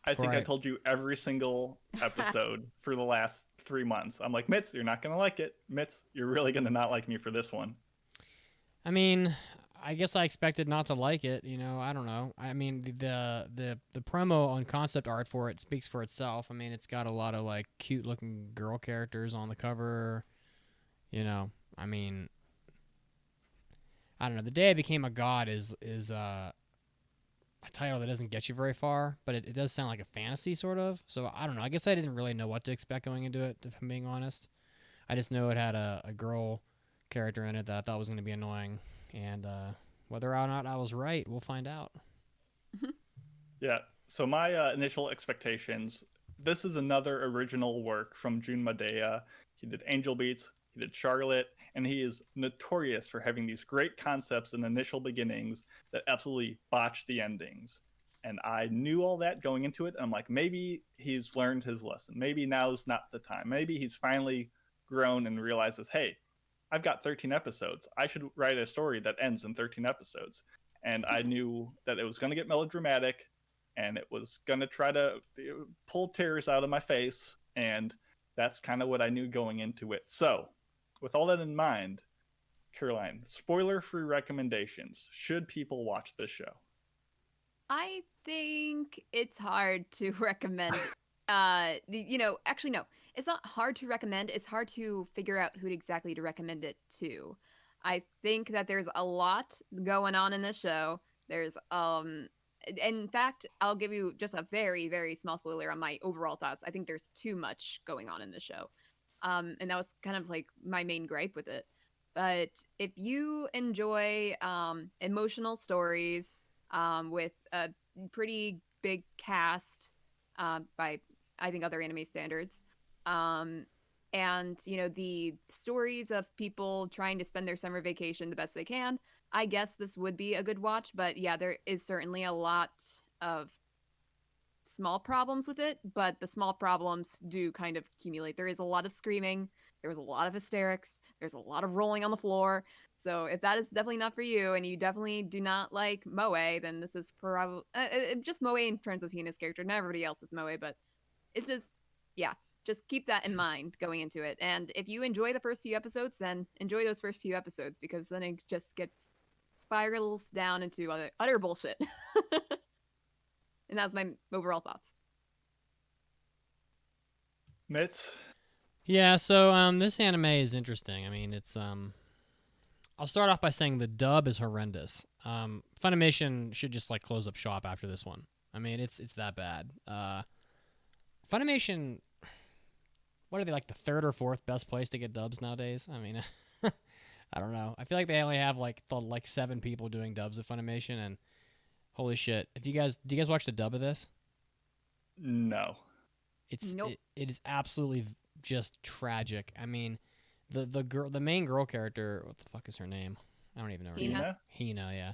I think I told you every single episode for the last 3 months. I'm like, Mitz, you're not going to like it. Mitz, you're really going to not like me for this one. I mean, I guess I expected not to like it. I don't know. I mean, the promo on concept art for it speaks for itself. I mean, it's got a lot of like cute looking girl characters on the cover. I mean, I don't know. The Day I Became a God is a title that doesn't get you very far, but it does sound like a fantasy sort of. So I don't know. I guess I didn't really know what to expect going into it, if I'm being honest. I just know it had a girl character in it that I thought was going to be annoying, and whether or not I was right, we'll find out. Yeah. So my initial expectations. This is another original work from Jun Madea. He did Angel Beats. He did Charlotte, and he is notorious for having these great concepts and initial beginnings that absolutely botch the endings. And I knew all that going into it. And I'm like, maybe he's learned his lesson. Maybe now's not the time. Maybe he's finally grown and realizes, hey, I've got 13 episodes. I should write a story that ends in 13 episodes. And I knew that it was going to get melodramatic and it was going to try to pull tears out of my face. And that's kind of what I knew going into it. So, with all that in mind, Caroline, spoiler-free recommendations. Should people watch this show? I think it's hard to recommend. Actually, no. It's not hard to recommend. It's hard to figure out who exactly to recommend it to. I think that there's a lot going on in this show. There's, in fact, I'll give you just a very, very small spoiler on my overall thoughts. I think there's too much going on in the show. And that was kind of like my main gripe with it. But if you enjoy emotional stories with a pretty big cast by, I think, other anime standards, and, the stories of people trying to spend their summer vacation the best they can, I guess this would be a good watch. But yeah, there is certainly a lot of small problems with it, but the small problems do kind of accumulate. There is a lot of screaming, there was a lot of hysterics, there's a lot of rolling on the floor. So if that is definitely not for you, and you definitely do not like Moe, then this is probably just Moe in terms of Hina's character. Not everybody else is Moe, but it's just, yeah, just keep that in mind going into it. And if you enjoy the first few episodes, then enjoy those first few episodes, because then it just spirals down into utter bullshit. And that's my overall thoughts. Mitz? Yeah, so this anime is interesting. I mean, it's I'll start off by saying the dub is horrendous. Funimation should just like close up shop after this one. I mean, it's that bad. Funimation, what are they, like the third or fourth best place to get dubs nowadays? I mean, I don't know. I feel like they only have like 7 people doing dubs at Funimation, and holy shit! Do you guys watch the dub of this? No. Nope. It is absolutely just tragic. I mean, the main girl character, what the fuck is her name? I don't even know her name. Hina, yeah.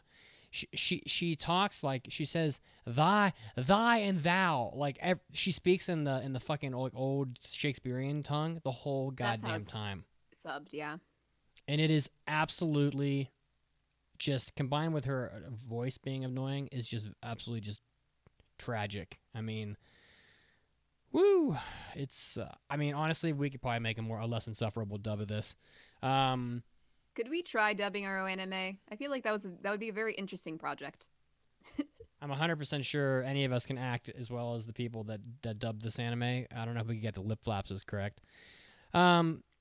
She talks like, she says thy and thou, like she speaks in the fucking old Shakespearean tongue the whole goddamn time. Subbed, yeah. And it is absolutely just, combined with her voice being annoying, is just absolutely just tragic. I mean, woo! It's I mean, honestly, we could probably make a less insufferable dub of this. Could we try dubbing our own anime? I feel like that would be a very interesting project. I'm 100% sure any of us can act as well as the people that dubbed this anime. I don't know if we can get the lip flaps is correct.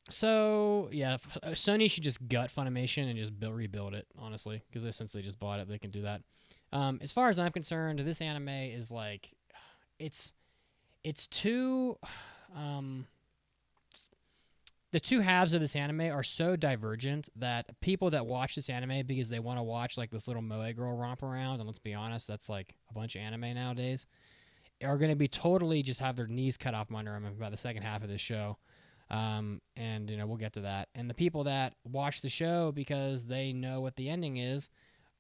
So yeah, Sony should just gut Funimation and just rebuild it, honestly, because since they just bought it, they can do that. As far as I'm concerned, this anime is like, it's too, the two halves of this anime are so divergent that people that watch this anime because they want to watch like this little moe girl romp around, and let's be honest, that's like a bunch of anime nowadays, are going to be totally just have their knees cut off under them about the second half of this show. And we'll get to that. And the people that watch the show because they know what the ending is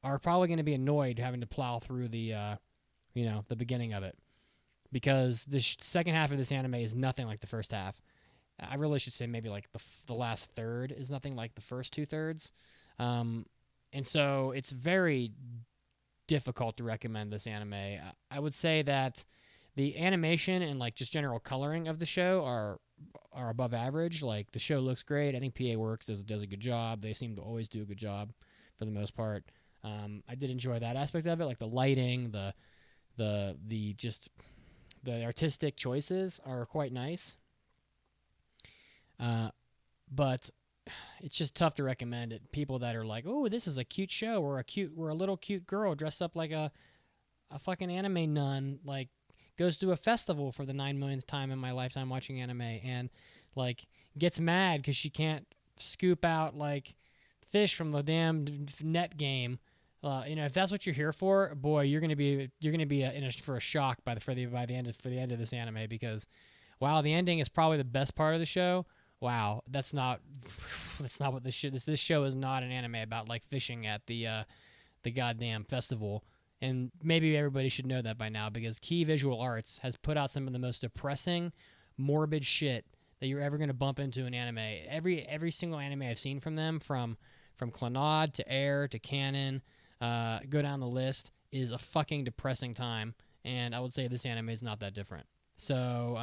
are probably going to be annoyed having to plow through the beginning of it, because the second half of this anime is nothing like the first half. I really should say maybe like the last third is nothing like the first 2/3. And so it's very difficult to recommend this anime. I would say that the animation and like just general coloring of the show are above average. Like the show looks great. I think PA Works does a good job. They seem to always do a good job for the most part. I did enjoy that aspect of it, like the lighting, the just the artistic choices are quite nice. But it's just tough to recommend it. People that are like, "Oh, this is a cute show," or we're a little cute girl dressed up like a fucking anime nun, like goes to a festival for the 9 millionth time in my lifetime watching anime, and like gets mad because she can't scoop out like fish from the damn net game. If that's what you're here for, boy, you're gonna be for a shock by the end of this anime, because while the ending is probably the best part of the show, wow, that's not what this show is not an anime about like fishing at the goddamn festival. And maybe everybody should know that by now, because Key Visual Arts has put out some of the most depressing, morbid shit that you're ever going to bump into in anime. Every single anime I've seen from them, from Clannad to Air to Canon, go down the list, is a fucking depressing time. And I would say this anime is not that different. So,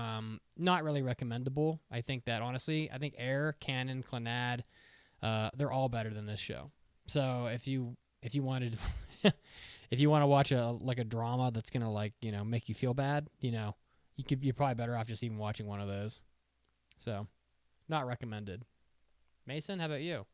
not really recommendable. I think that, honestly, Air, Canon, Clannad, they're all better than this show. So if you wanted, if you want to watch a drama that's gonna make you feel bad, you're probably better off just even watching one of those. So, not recommended. Mason, how about you?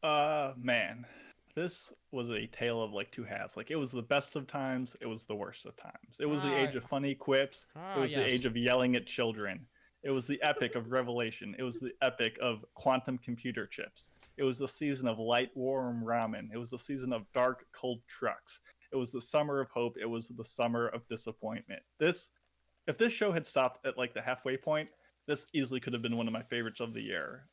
Man, this was a tale of like two halves. Like, it was the best of times, it was the worst of times. It was the age of funny quips. It was the age of yelling at children. It was the epic of revelation. It was the epic of quantum computer chips. It was the season of light, warm ramen. It was the season of dark, cold trucks. It was the summer of hope. It was the summer of disappointment. If this show had stopped at like the halfway point, this easily could have been one of my favorites of the year.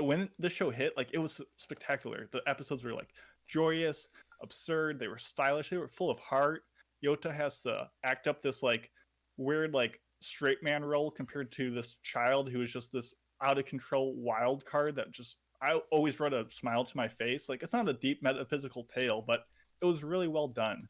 When the show hit, like, it was spectacular. The episodes were like joyous, absurd. They were stylish. They were full of heart. Yota has to act up this like weird like straight man role compared to this child who is just this out of control wild card that just, I always brought a smile to my face. Like, it's not a deep metaphysical tale, but it was really well done.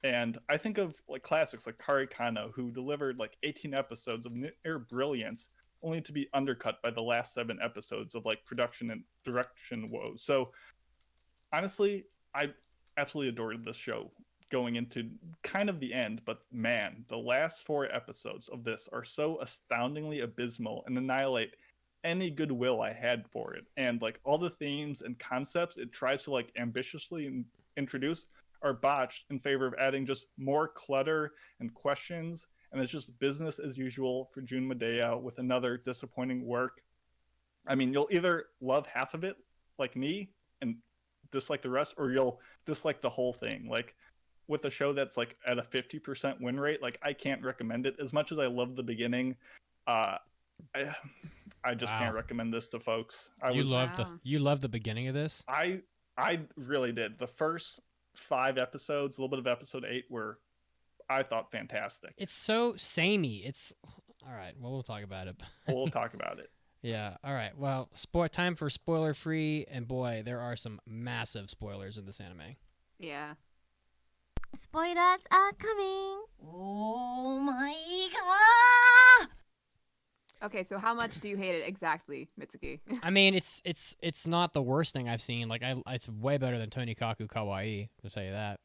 And I think of like classics like Kari Kano, who delivered like 18 episodes of near brilliance, only to be undercut by the last 7 episodes of like production and direction woes. So honestly, I absolutely adored this show going into kind of the end, but man, the last 4 episodes of this are so astoundingly abysmal and annihilate any goodwill I had for it. And like all the themes and concepts it tries to like ambitiously introduce are botched in favor of adding just more clutter and questions, and it's just business as usual for Jun Medea with another disappointing work. I mean, you'll either love half of it like me and dislike the rest, or you'll dislike the whole thing. Like, with a show that's like at a 50% win rate, like, I can't recommend it. As much as I love the beginning, I just can't recommend this to folks. You love the beginning of this? I really did. The first 5 episodes, a little bit of episode 8, were, I thought, fantastic. It's so samey. It's all right. Well, we'll talk about it. We'll talk about it. Yeah. All right. Well, time for spoiler free, and boy, there are some massive spoilers in this anime. Yeah. Spoilers are coming. Oh my god! Okay, so how much do you hate it exactly, Mitsuki? I mean, it's not the worst thing I've seen. Like, it's way better than Tonikaku Kawaii, to tell you that.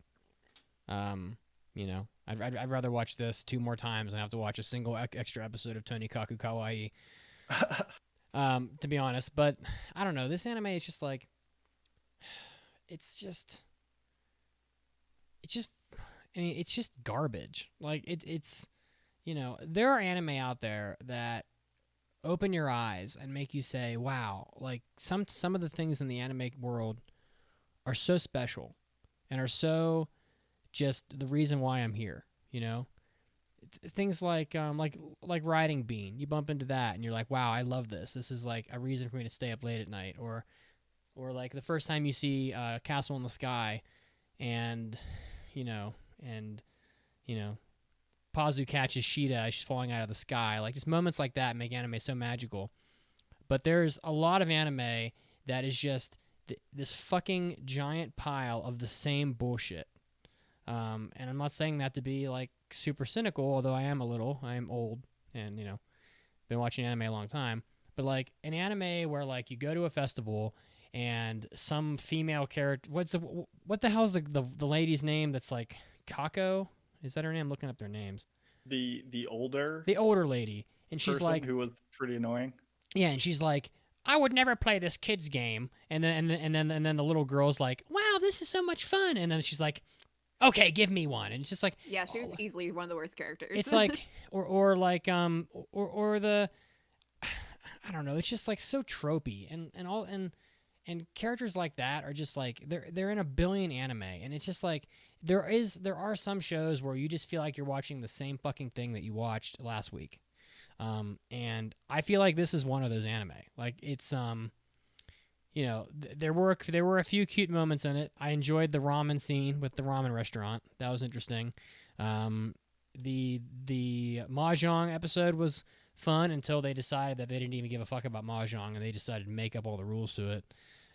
I'd rather watch this 2 more times than have to watch a single extra episode of Tonikaku Kawaii. To be honest, but I don't know. This anime is just like, it's just garbage. Like, it's there are anime out there that open your eyes and make you say, wow, like some of the things in the anime world are so special and are so just the reason why I'm here, things like Riding Bean. You bump into that and you're like, wow, I love this. This is like a reason for me to stay up late at night. Or like the first time you see Castle in the Sky and Pazu catches Sheeta as she's falling out of the sky. Like, just moments like that make anime so magical. But there's a lot of anime that is just this fucking giant pile of the same bullshit. And I'm not saying that to be like super cynical, although I am a little. I am old and, been watching anime a long time. But like an anime where like you go to a festival and some female character, what the hell's the lady's name that's like Kako? Is that her name? I'm looking up their names. The older The older lady. And she's person like, who was pretty annoying. yeah, and she's like, I would never play this kid's game. And then the little girl's like, wow, this is so much fun. And then she's like, okay, give me one. And it's just like, Yeah, she was easily one of the worst characters. it's like, or like, or the, I don't know. It's just like so tropey and characters like that are just like they're in a billion anime, and it's just like there are some shows where you just feel like you're watching the same fucking thing that you watched last week. And I feel like this is one of those anime. Like it's there were a few cute moments in it. I enjoyed the ramen scene with the ramen restaurant. That was interesting. The mahjong episode was fun until they decided that they didn't even give a fuck about mahjong and they decided to make up all the rules to it.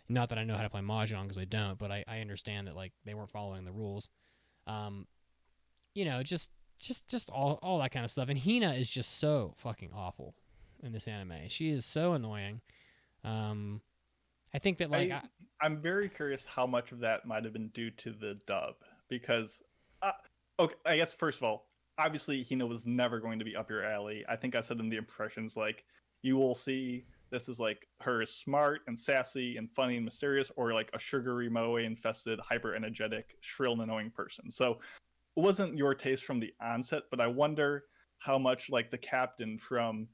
Not that I know how to play mahjong because I don't, but I understand that like they weren't following the rules. Just all that kind of stuff. And Hina is just so fucking awful in this anime. She is so annoying. I think that like I'm very curious how much of that might have been due to the dub because, okay, I guess first of all, obviously Hina was never going to be up your alley. I think I said in the impressions like you will see this is like her is smart and sassy and funny and mysterious, or like a sugary moe infested, hyper energetic, shrill and annoying person. So it wasn't your taste from the onset, but I wonder how much like the captain from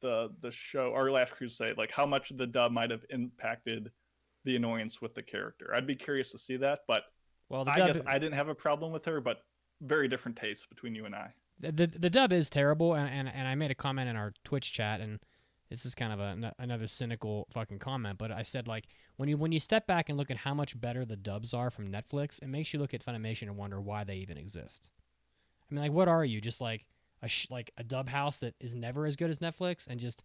the show or Last Crusade, like how much the dub might have impacted the annoyance with the character. I'd be curious to see that, but I guess I didn't have a problem with her, but very different tastes between you and I. The dub is terrible, and I made a comment in our Twitch chat, and this is kind of another cynical fucking comment, but I said like when you step back and look at how much better the dubs are from Netflix, it makes you look at Funimation and wonder why they even exist. I mean, like, what are you? Just like a dub house that is never as good as Netflix and just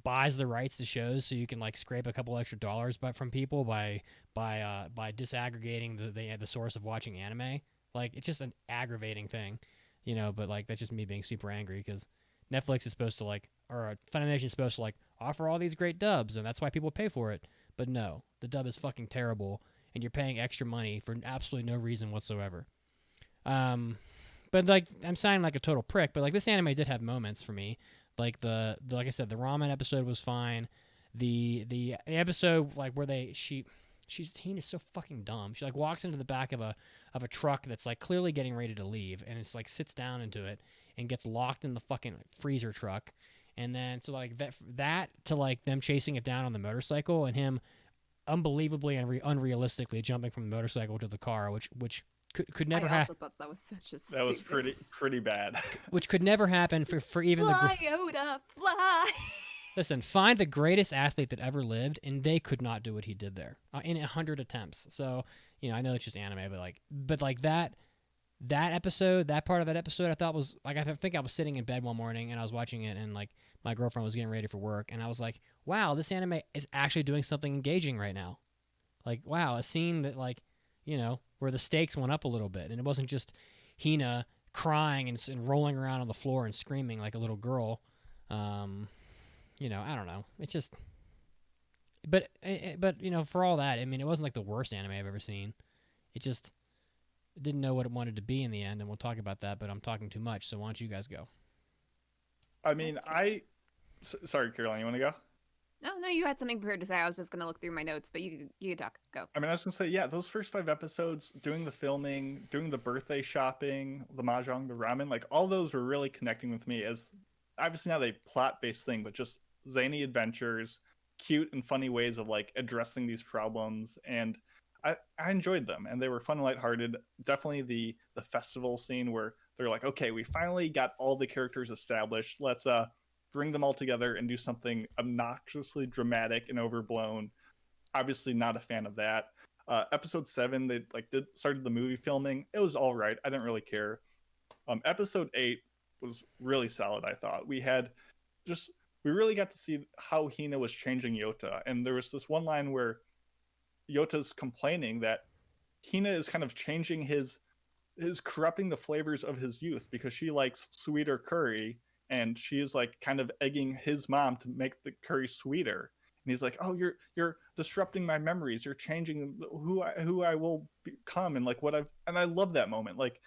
buys the rights to shows so you can like scrape a couple extra dollars from people by disaggregating the source of watching anime. Like, it's just an aggravating thing, but like that's just me being super angry because Netflix is supposed to like, or Funimation is supposed to like offer all these great dubs and that's why people pay for it. But no, the dub is fucking terrible and you're paying extra money for absolutely no reason whatsoever. But like I'm sounding like a total prick, but like this anime did have moments for me. Like the like I said, the ramen episode was fine. The episode like where Tina's so fucking dumb. She like walks into the back of a truck that's like clearly getting ready to leave, and it's like sits down into it and gets locked in the fucking freezer truck. And then so like that to like them chasing it down on the motorcycle and him unbelievably and unrealistically jumping from the motorcycle to the car, which could never happen. I also thought that was such a That was pretty bad. Which could never happen for even fly, Yoda, fly. Listen, find the greatest athlete that ever lived, and they could not do what he did there in 100 attempts. So, I know it's just anime, but like that episode, that part of that episode, I thought was like, I think I was sitting in bed one morning and I was watching it, and like my girlfriend was getting ready for work, and I was like, wow, this anime is actually doing something engaging right now. Like, wow, a scene that like, where the stakes went up a little bit, and it wasn't just Hina crying and rolling around on the floor and screaming like a little girl. I don't know. It's just, but for all that, I mean, it wasn't like the worst anime I've ever seen. It just didn't know what it wanted to be in the end, and we'll talk about that. But I'm talking too much, so why don't you guys go? I mean, sorry, Caroline, you want to go? No, you had something prepared to say. I was just gonna look through my notes, but you talk. Go. I mean, I was gonna say, yeah, those first 5 episodes, doing the filming, doing the birthday shopping, the mahjong, the ramen, like all those were really connecting with me as obviously not a plot-based thing, but just zany adventures, cute and funny ways of like addressing these problems, and I enjoyed them, and they were fun and lighthearted. Definitely the festival scene where they're like, okay, we finally got all the characters established. Let's bring them all together and do something obnoxiously dramatic and overblown. Obviously not a fan of that. Episode 7, they started the movie filming. It was all right. I didn't really care. Episode 8 was really solid, I thought. We really got to see how Hina was changing Yota. And there was this one line where Yota's complaining that Hina is kind of changing his corrupting the flavors of his youth because she likes sweeter curry, and she is like kind of egging his mom to make the curry sweeter. And he's like, "Oh, you're disrupting my memories. You're changing who I will become, and like what I've." And I love that moment. Like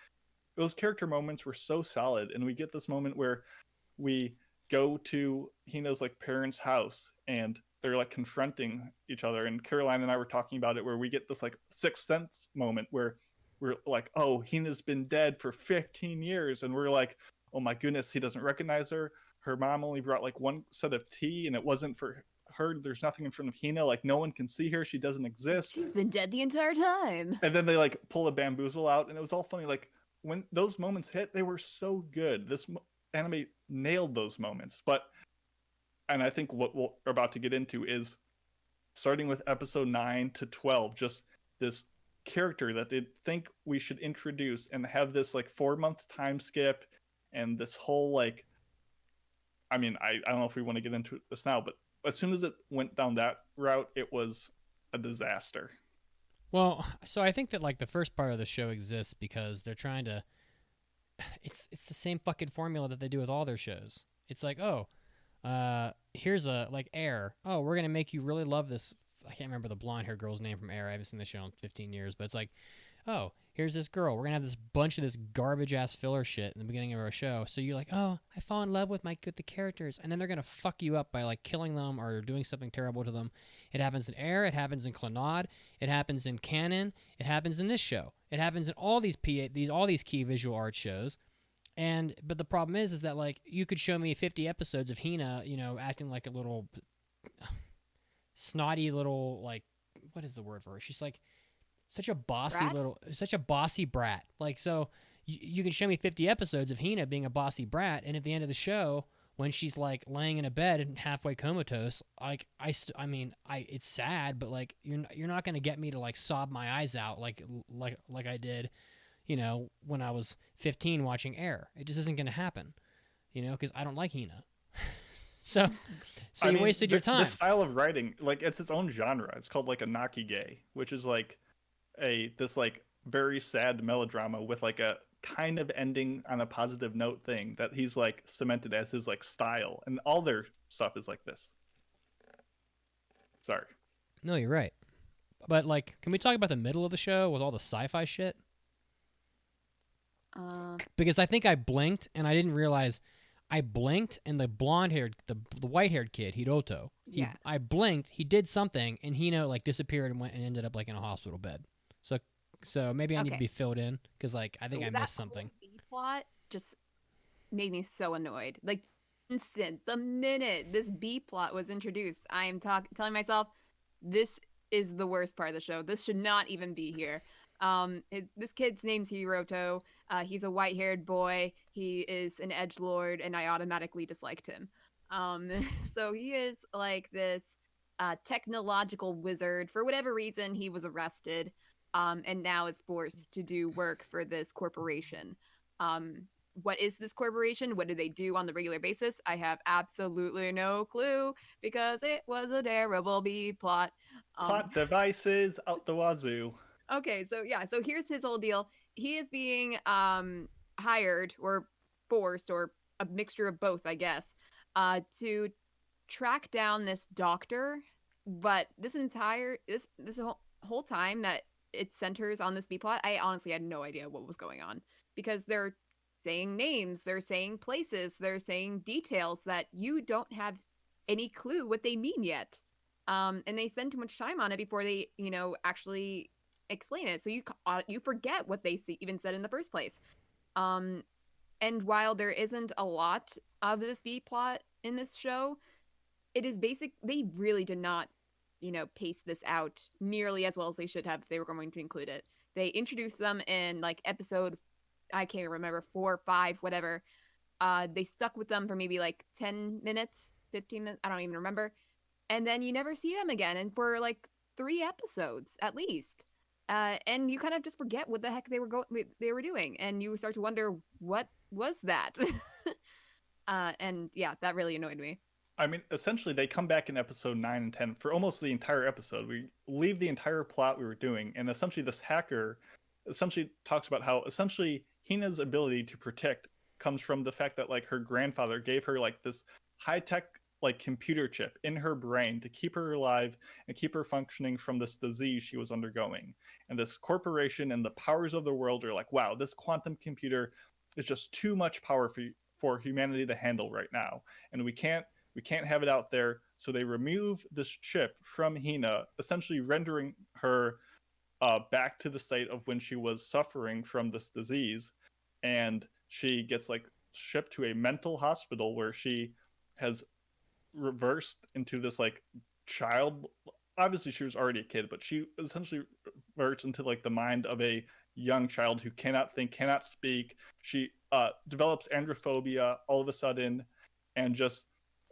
those character moments were so solid, and we get this moment where we go to Hina's like parents' house, and they're like confronting each other. And Caroline and I were talking about it, where we get this like Sixth Sense moment where we're like, "Oh, Hina's been dead for 15 years," and we're like, "Oh my goodness, he doesn't recognize her. Her mom only brought like one set of tea, and it wasn't for her. There's nothing in front of Hina. Like no one can see her. She doesn't exist." She's been dead the entire time. And then they like pull a bamboozle out, and it was all funny. Like when those moments hit, they were so good. This anime nailed those moments. And I think what we're about to get into is starting with episode 9 to 12, just this character that they think we should introduce and have this like 4-month time skip, and this whole like, I mean, I don't know if we want to get into this now, but as soon as it went down that route, it was a disaster. Well, so I think that like the first part of the show exists because they're trying to. It's the same fucking formula that they do with all their shows. It's like, oh, here's a like Air. Oh, we're gonna make you really love this. I can't remember the blonde hair girl's name from Air. I haven't seen the show in 15 years, but it's like, oh, here's this girl. We're gonna have this bunch of this garbage ass filler shit in the beginning of our show. So you're like, oh, I fall in love with the characters, and then they're gonna fuck you up by like killing them or doing something terrible to them. It happens in Air. It happens in Clannad. It happens in Canon. It happens in this show. It happens in all these all these key visual art shows. But the problem is that like you could show me 50 episodes of Hina, acting like a little snotty little, like, what is the word for her? She's like such a bossy brat. Like, so you can show me 50 episodes of Hina being a bossy brat, and at the end of the show, when she's like laying in a bed and halfway comatose, like it's sad, but like you're not gonna get me to like sob my eyes out like I did, when I was 15 watching Air. It just isn't gonna happen, because I don't like Hina. So you wasted your time. The style of writing, like, it's its own genre. It's called like a nakige, which is like this like very sad melodrama with like a kind of ending on a positive note thing that he's like cemented as his like style, and all their stuff is like this. Sorry. No, you're right. But like, can we talk about the middle of the show with all the sci-fi shit? Because I think I blinked and I didn't realize I blinked, and the blonde-haired, the white-haired kid, Hiroto. I blinked, he did something, and Hina like disappeared and went and ended up like in a hospital bed. So maybe I need to be filled in because like I think I missed something. That plot just made me so annoyed. Like the minute this B plot was introduced, I am telling myself, this is the worst part of the show. This should not even be here. This kid's name's Hiroto. He's a white-haired boy. He is an edgelord, and I automatically disliked him. So he is like this technological wizard. For whatever reason, he was arrested, and now is forced to do work for this corporation. What is this corporation? What do they do on the regular basis? I have absolutely no clue because it was a terrible B plot. Plot devices out the wazoo. Okay, so here's his whole deal. He is being hired or forced, or a mixture of both, I guess, to track down this doctor. But this whole time that it centers on this B plot, I honestly had no idea what was going on, because they're saying names, they're saying places, they're saying details that you don't have any clue what they mean yet. And they spend too much time on it before they, actually explain it, so you forget what they even said in the first place. And while there isn't a lot of this B plot in this show, it is basic. They really did not, pace this out nearly as well as they should have if they were going to include it. They introduced them in like episode, I can't remember, 4 or 5, whatever. They stuck with them for maybe like 10 minutes, 15 minutes, I don't even remember, and then you never see them again, and for like 3 episodes at least. And you kind of just forget what the heck they were doing, and you start to wonder, what was that? And yeah, that really annoyed me. I mean, essentially, they come back in episode 9 and 10 for almost the entire episode. We leave the entire plot we were doing, and essentially, this hacker essentially talks about how essentially Hina's ability to protect comes from the fact that like her grandfather gave her like this high tech like computer chip in her brain to keep her alive and keep her functioning from this disease she was undergoing. And this corporation and the powers of the world are like, wow, this quantum computer is just too much power for humanity to handle right now, and we can't have it out there. So they remove this chip from Hina, essentially rendering her back to the state of when she was suffering from this disease. And she gets like shipped to a mental hospital where she has reversed into this like child. Obviously, she was already a kid, but she essentially reverts into like the mind of a young child who cannot think, cannot speak. She develops androphobia all of a sudden, and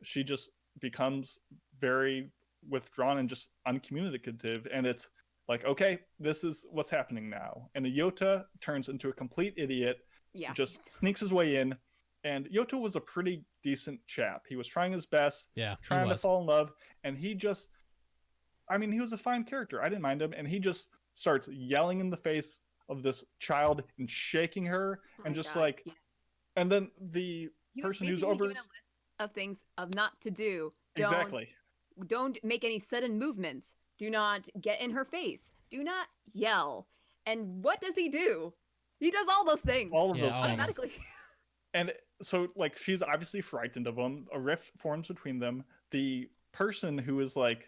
she just becomes very withdrawn and just uncommunicative. And it's like, okay, this is what's happening now. And the Yota turns into a complete idiot, Yeah. just sneaks his way in. And Yota was a pretty decent chap. He was trying his best, Yeah, trying to fall in love, and he was a fine character. I didn't mind him, and he just starts yelling in the face of this child and shaking her, Oh and my just God, like, yeah. and then the He was person who's basically over given a list of things of not to do. exactly. Don't make any sudden movements. Do not get in her face. Do not yell. And what does he do? He does all those things All of Yeah, those all of things. them. automatically. And so like she's obviously frightened of him. A rift forms between them. The person who is like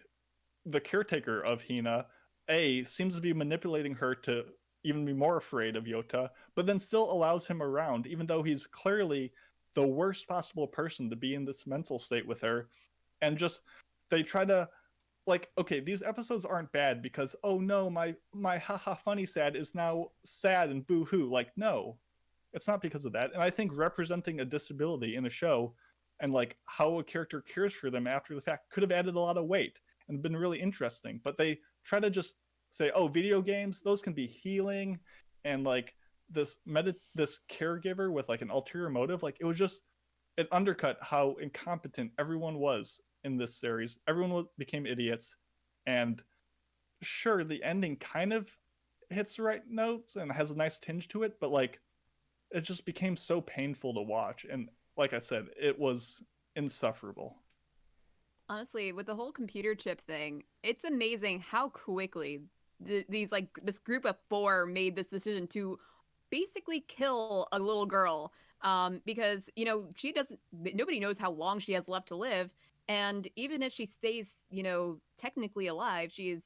the caretaker of Hina seems to be manipulating her to even be more afraid of Yota, but then still allows him around even though he's clearly the worst possible person to be in this mental state with her. And just they try to like, okay, these episodes aren't bad because oh no, my haha funny sad is now sad and boo-hoo. Like, no, it's not because of that. And I think representing a disability in a show and like how a character cares for them after the fact could have added a lot of weight and been really interesting. But they try to just say, oh, video games, those can be healing, and like this caregiver with like an ulterior motive. Like it undercut how incompetent everyone was in this series. Everyone became idiots, and sure, the ending kind of hits the right notes and has a nice tinge to it, but like it just became so painful to watch. And like I said, it was insufferable. Honestly, with the whole computer chip thing, it's amazing how quickly this group of four made this decision to basically kill a little girl, because she doesn't nobody knows how long she has left to live, and even if she stays technically alive, she is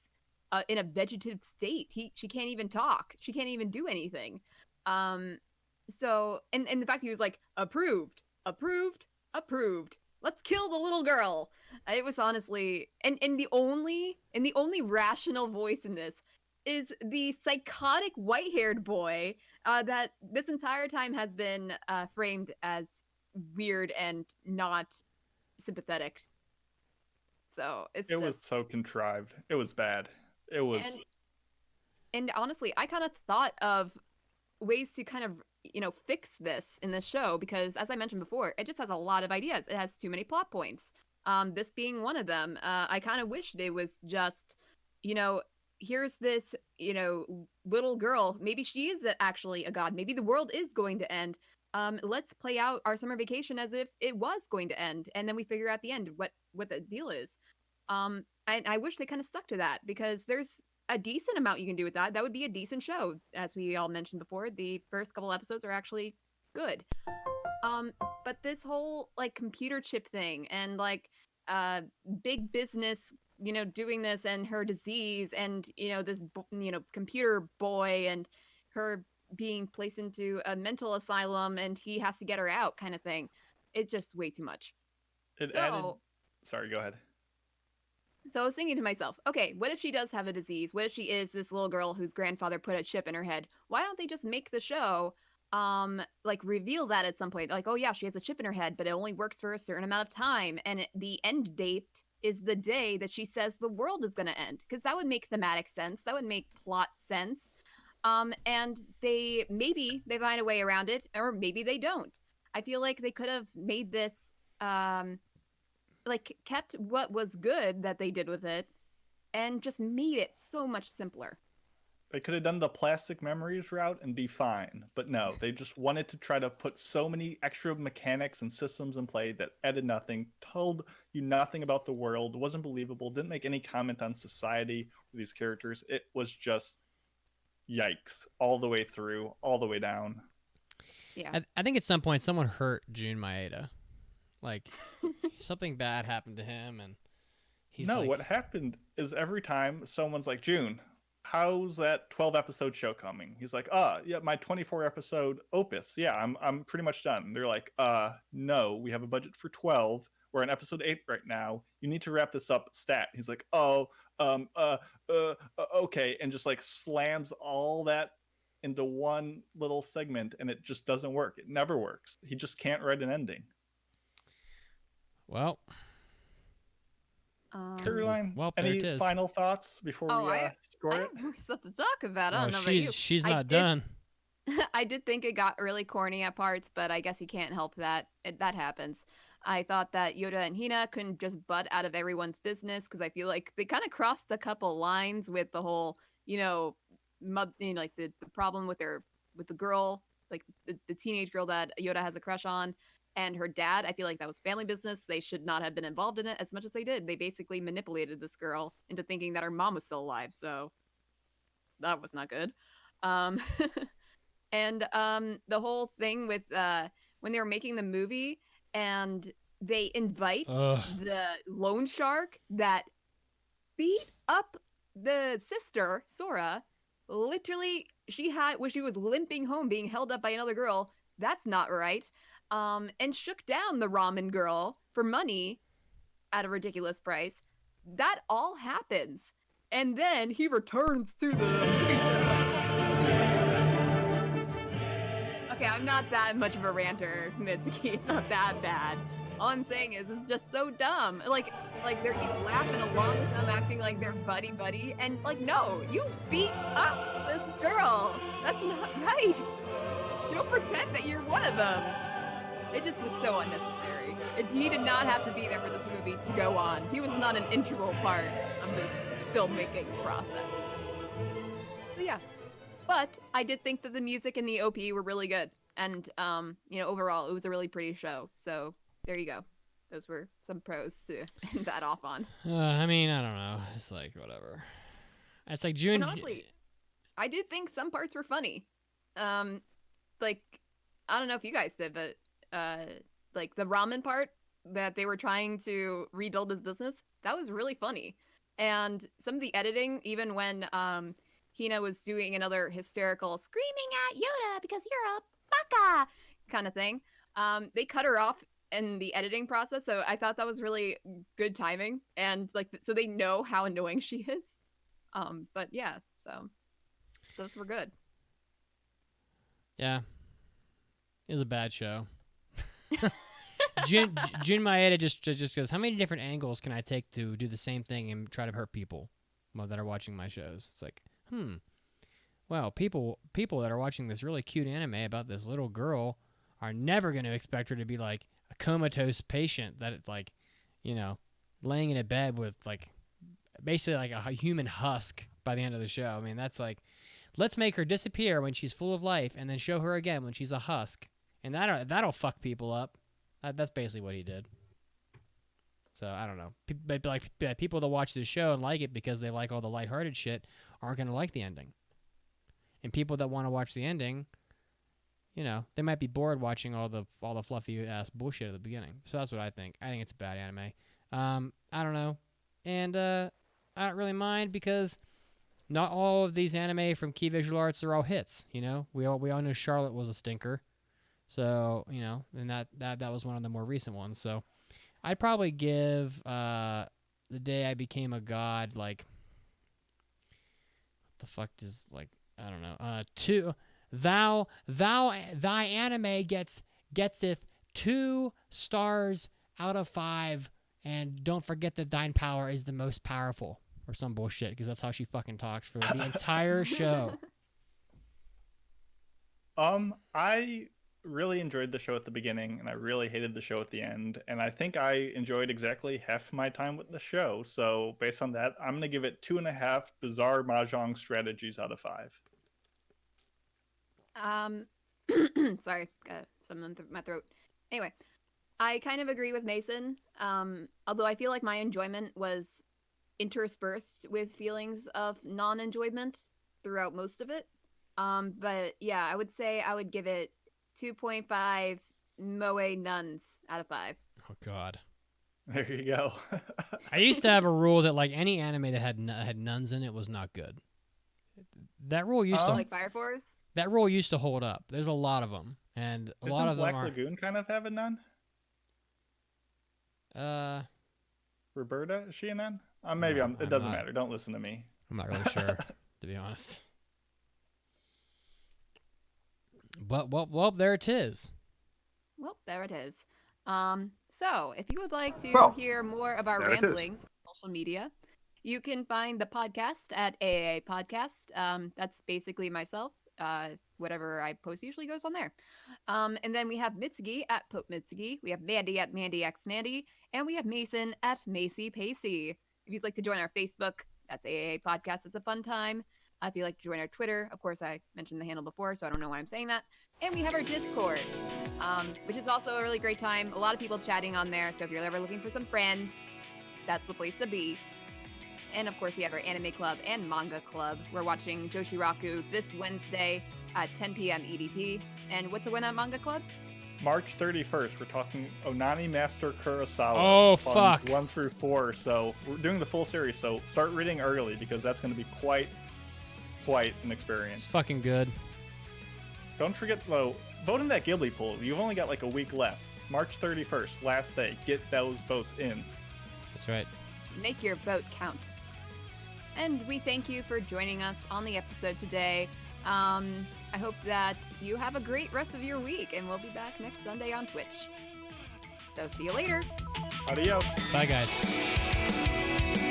in a vegetative state. She can't even talk, she can't even do anything. So and the fact he was like, approved, approved, approved, let's kill the little girl. It was honestly, and the only rational voice in this is the psychotic white-haired boy that this entire time has been framed as weird and not sympathetic. So It was so contrived. It was bad. It was. And honestly, I kind of thought of ways to kind of fix this in the show, because as I mentioned before, it just has a lot of ideas. It has too many plot points, this being one of them. I kind of wished it was just here's this little girl, maybe she is actually a god, maybe the world is going to end. Let's play out our summer vacation as if it was going to end, and then we figure out the end what the deal is. I wish they kind of stuck to that, because there's a decent amount you can do with that. That would be a decent show. As we all mentioned before, the first couple episodes are actually good. But this whole like computer chip thing and like big business, doing this, and her disease, and this computer boy, and her being placed into a mental asylum, and he has to get her out, kind of thing. It's just way too much. Sorry, go ahead. So I was thinking to myself, okay, what if she does have a disease? What if she is this little girl whose grandfather put a chip in her head? Why don't they just make the show like reveal that at some point? Like, oh yeah, she has a chip in her head, but it only works for a certain amount of time, and the end date is the day that she says the world is going to end, because that would make thematic sense. That would make plot sense. And maybe they find a way around it, or maybe they don't. I feel like they could have made this like kept what was good that they did with it and just made it so much simpler. They could have done the plastic memories route and be fine, but no, they just wanted to try to put so many extra mechanics and systems in play that added nothing, told you nothing about the world, wasn't believable, didn't make any comment on society with these characters. It was just yikes all the way through, all the way down. Yeah. I think at some point someone hurt Jun Maeda. Like, something bad happened to him, and he's no, like, what happened is every time someone's like, June, how's that 12 episode show coming? He's like, yeah, my 24 episode opus. Yeah, I'm pretty much done. They're like, no, we have a budget for 12. We're on episode 8 right now. You need to wrap this up stat. He's like, okay. And just like slams all that into one little segment, and it just doesn't work. It never works. He just can't write an ending. well, Caroline, well, there it any is. final thoughts before we score I it? have more stuff to talk about. I don't know about you. She's I not did- done. I did think it got really corny at parts, but I guess you can't help that. That happens. I thought that Yoda and Hina couldn't just butt out of everyone's business because I feel like they kind of crossed a couple lines with the whole, like the problem with the girl, like the teenage girl that Yoda has a crush on, and her dad. I feel like that was family business. They should not have been involved in it as much as they did. They basically manipulated this girl into thinking that her mom was still alive. So that was not good. And the whole thing with when they were making the movie and they invite the loan shark that beat up the sister, Sora. Literally, she was limping home being held up by another girl. That's not right. And shook down the ramen girl for money at a ridiculous price. That all happens. And then he returns to the movie. Okay, I'm not that much of a ranter, Mitsuki. It's not that bad. All I'm saying is it's just so dumb. Like he's laughing along with them, acting like they're buddy, and like, no, you beat up this girl. That's not right. You don't pretend that you're one of them. It just was so unnecessary. He did not have to be there for this movie to go on. He was not an integral part of this filmmaking process. So yeah. But I did think that the music and the OP were really good. And, overall, it was a really pretty show. So there you go. Those were some pros to end that off on. I mean, I don't know. It's like, whatever. It's like June. And honestly, I did think some parts were funny. Like, I don't know if you guys did, but, like, the ramen part that they were trying to rebuild his business, that was really funny. And some of the editing, even when, Hina was doing another hysterical screaming at Yoda because you're a baka kind of thing. They cut her off in the editing process, so I thought that was really good timing, and like so they know how annoying she is. But yeah, so those were good. Yeah, it was a bad show. Jun Maeda just goes, how many different angles can I take to do the same thing and try to hurt people that are watching my shows? It's like, well, people that are watching this really cute anime about this little girl are never going to expect her to be like a comatose patient that like, laying in a bed with like basically like a human husk by the end of the show. I mean, that's like, let's make her disappear when she's full of life and then show her again when she's a husk. And that'll fuck people up. That's basically what he did. So I don't know. But like people that watch this show and like it because they like all the lighthearted shit aren't going to like the ending. And people that want to watch the ending, they might be bored watching all the fluffy ass bullshit at the beginning. So that's what I think. I think it's a bad anime. I don't know. And I don't really mind because not all of these anime from Key Visual Arts are all hits, We all know Charlotte was a stinker. So, and that was one of the more recent ones. So I'd probably give The Day I Became a God, like, what the fuck is, like, I don't know, thy anime getseth 2 stars out of 5, and don't forget that thine power is the most powerful, or some bullshit, because that's how she fucking talks for the entire show. I really enjoyed the show at the beginning, and I really hated the show at the end. And I think I enjoyed exactly half my time with the show. So based on that, I'm going to give it 2.5 bizarre mahjong strategies out of 5. Sorry, got something in my throat. Anyway, I kind of agree with Mason. Although I feel like my enjoyment was interspersed with feelings of non-enjoyment throughout most of it. But yeah, I would say I would give it 2.5 Moe nuns out of 5. Oh God. There you go. I used to have a rule that like any anime that had nuns in it was not good. That rule used to Like Fire Force? that rule used to hold up. There's a lot of them, and a lot Doesn't of Black them are. Lagoon kind of have a nun? Roberta, is she a nun? Maybe No, it doesn't not. matter. Don't listen to me. I'm not really sure, to be honest. But well, there it is. Well, there it is. So if you would like to Well, hear more of our there it is. ramblings on social media, you can find the podcast at AAA Podcast. That's basically myself. Whatever I post usually goes on there. And then we have Mitsugi at Pope Mitsugi. We have Mandy at Mandy X Mandy. And we have Mason at Macy Pacey. If you'd like to join our Facebook, that's AAA Podcast. It's a fun time. If you'd like to join our Twitter, of course, I mentioned the handle before, so I don't know why I'm saying that. And we have our Discord, which is also a really great time. A lot of people chatting on there. So if you're ever looking for some friends, that's the place to be. And of course, we have our anime club and manga club. We're watching Joshiraku this Wednesday at 10 p.m. EDT. And what's the one at manga club? March 31st, we're talking Onani Master Kurosawa. Oh, volumes fuck. 1 through 4. So we're doing the full series. So start reading early because that's going to be quite an experience. It's fucking good. Don't forget, though, vote in that Ghibli poll. You've only got like a week left. March 31st, last day. Get those votes in. That's right. Make your vote count. And we thank you for joining us on the episode today. I hope that you have a great rest of your week, and we'll be back next Sunday on Twitch. So see you later. Adios. Bye, guys.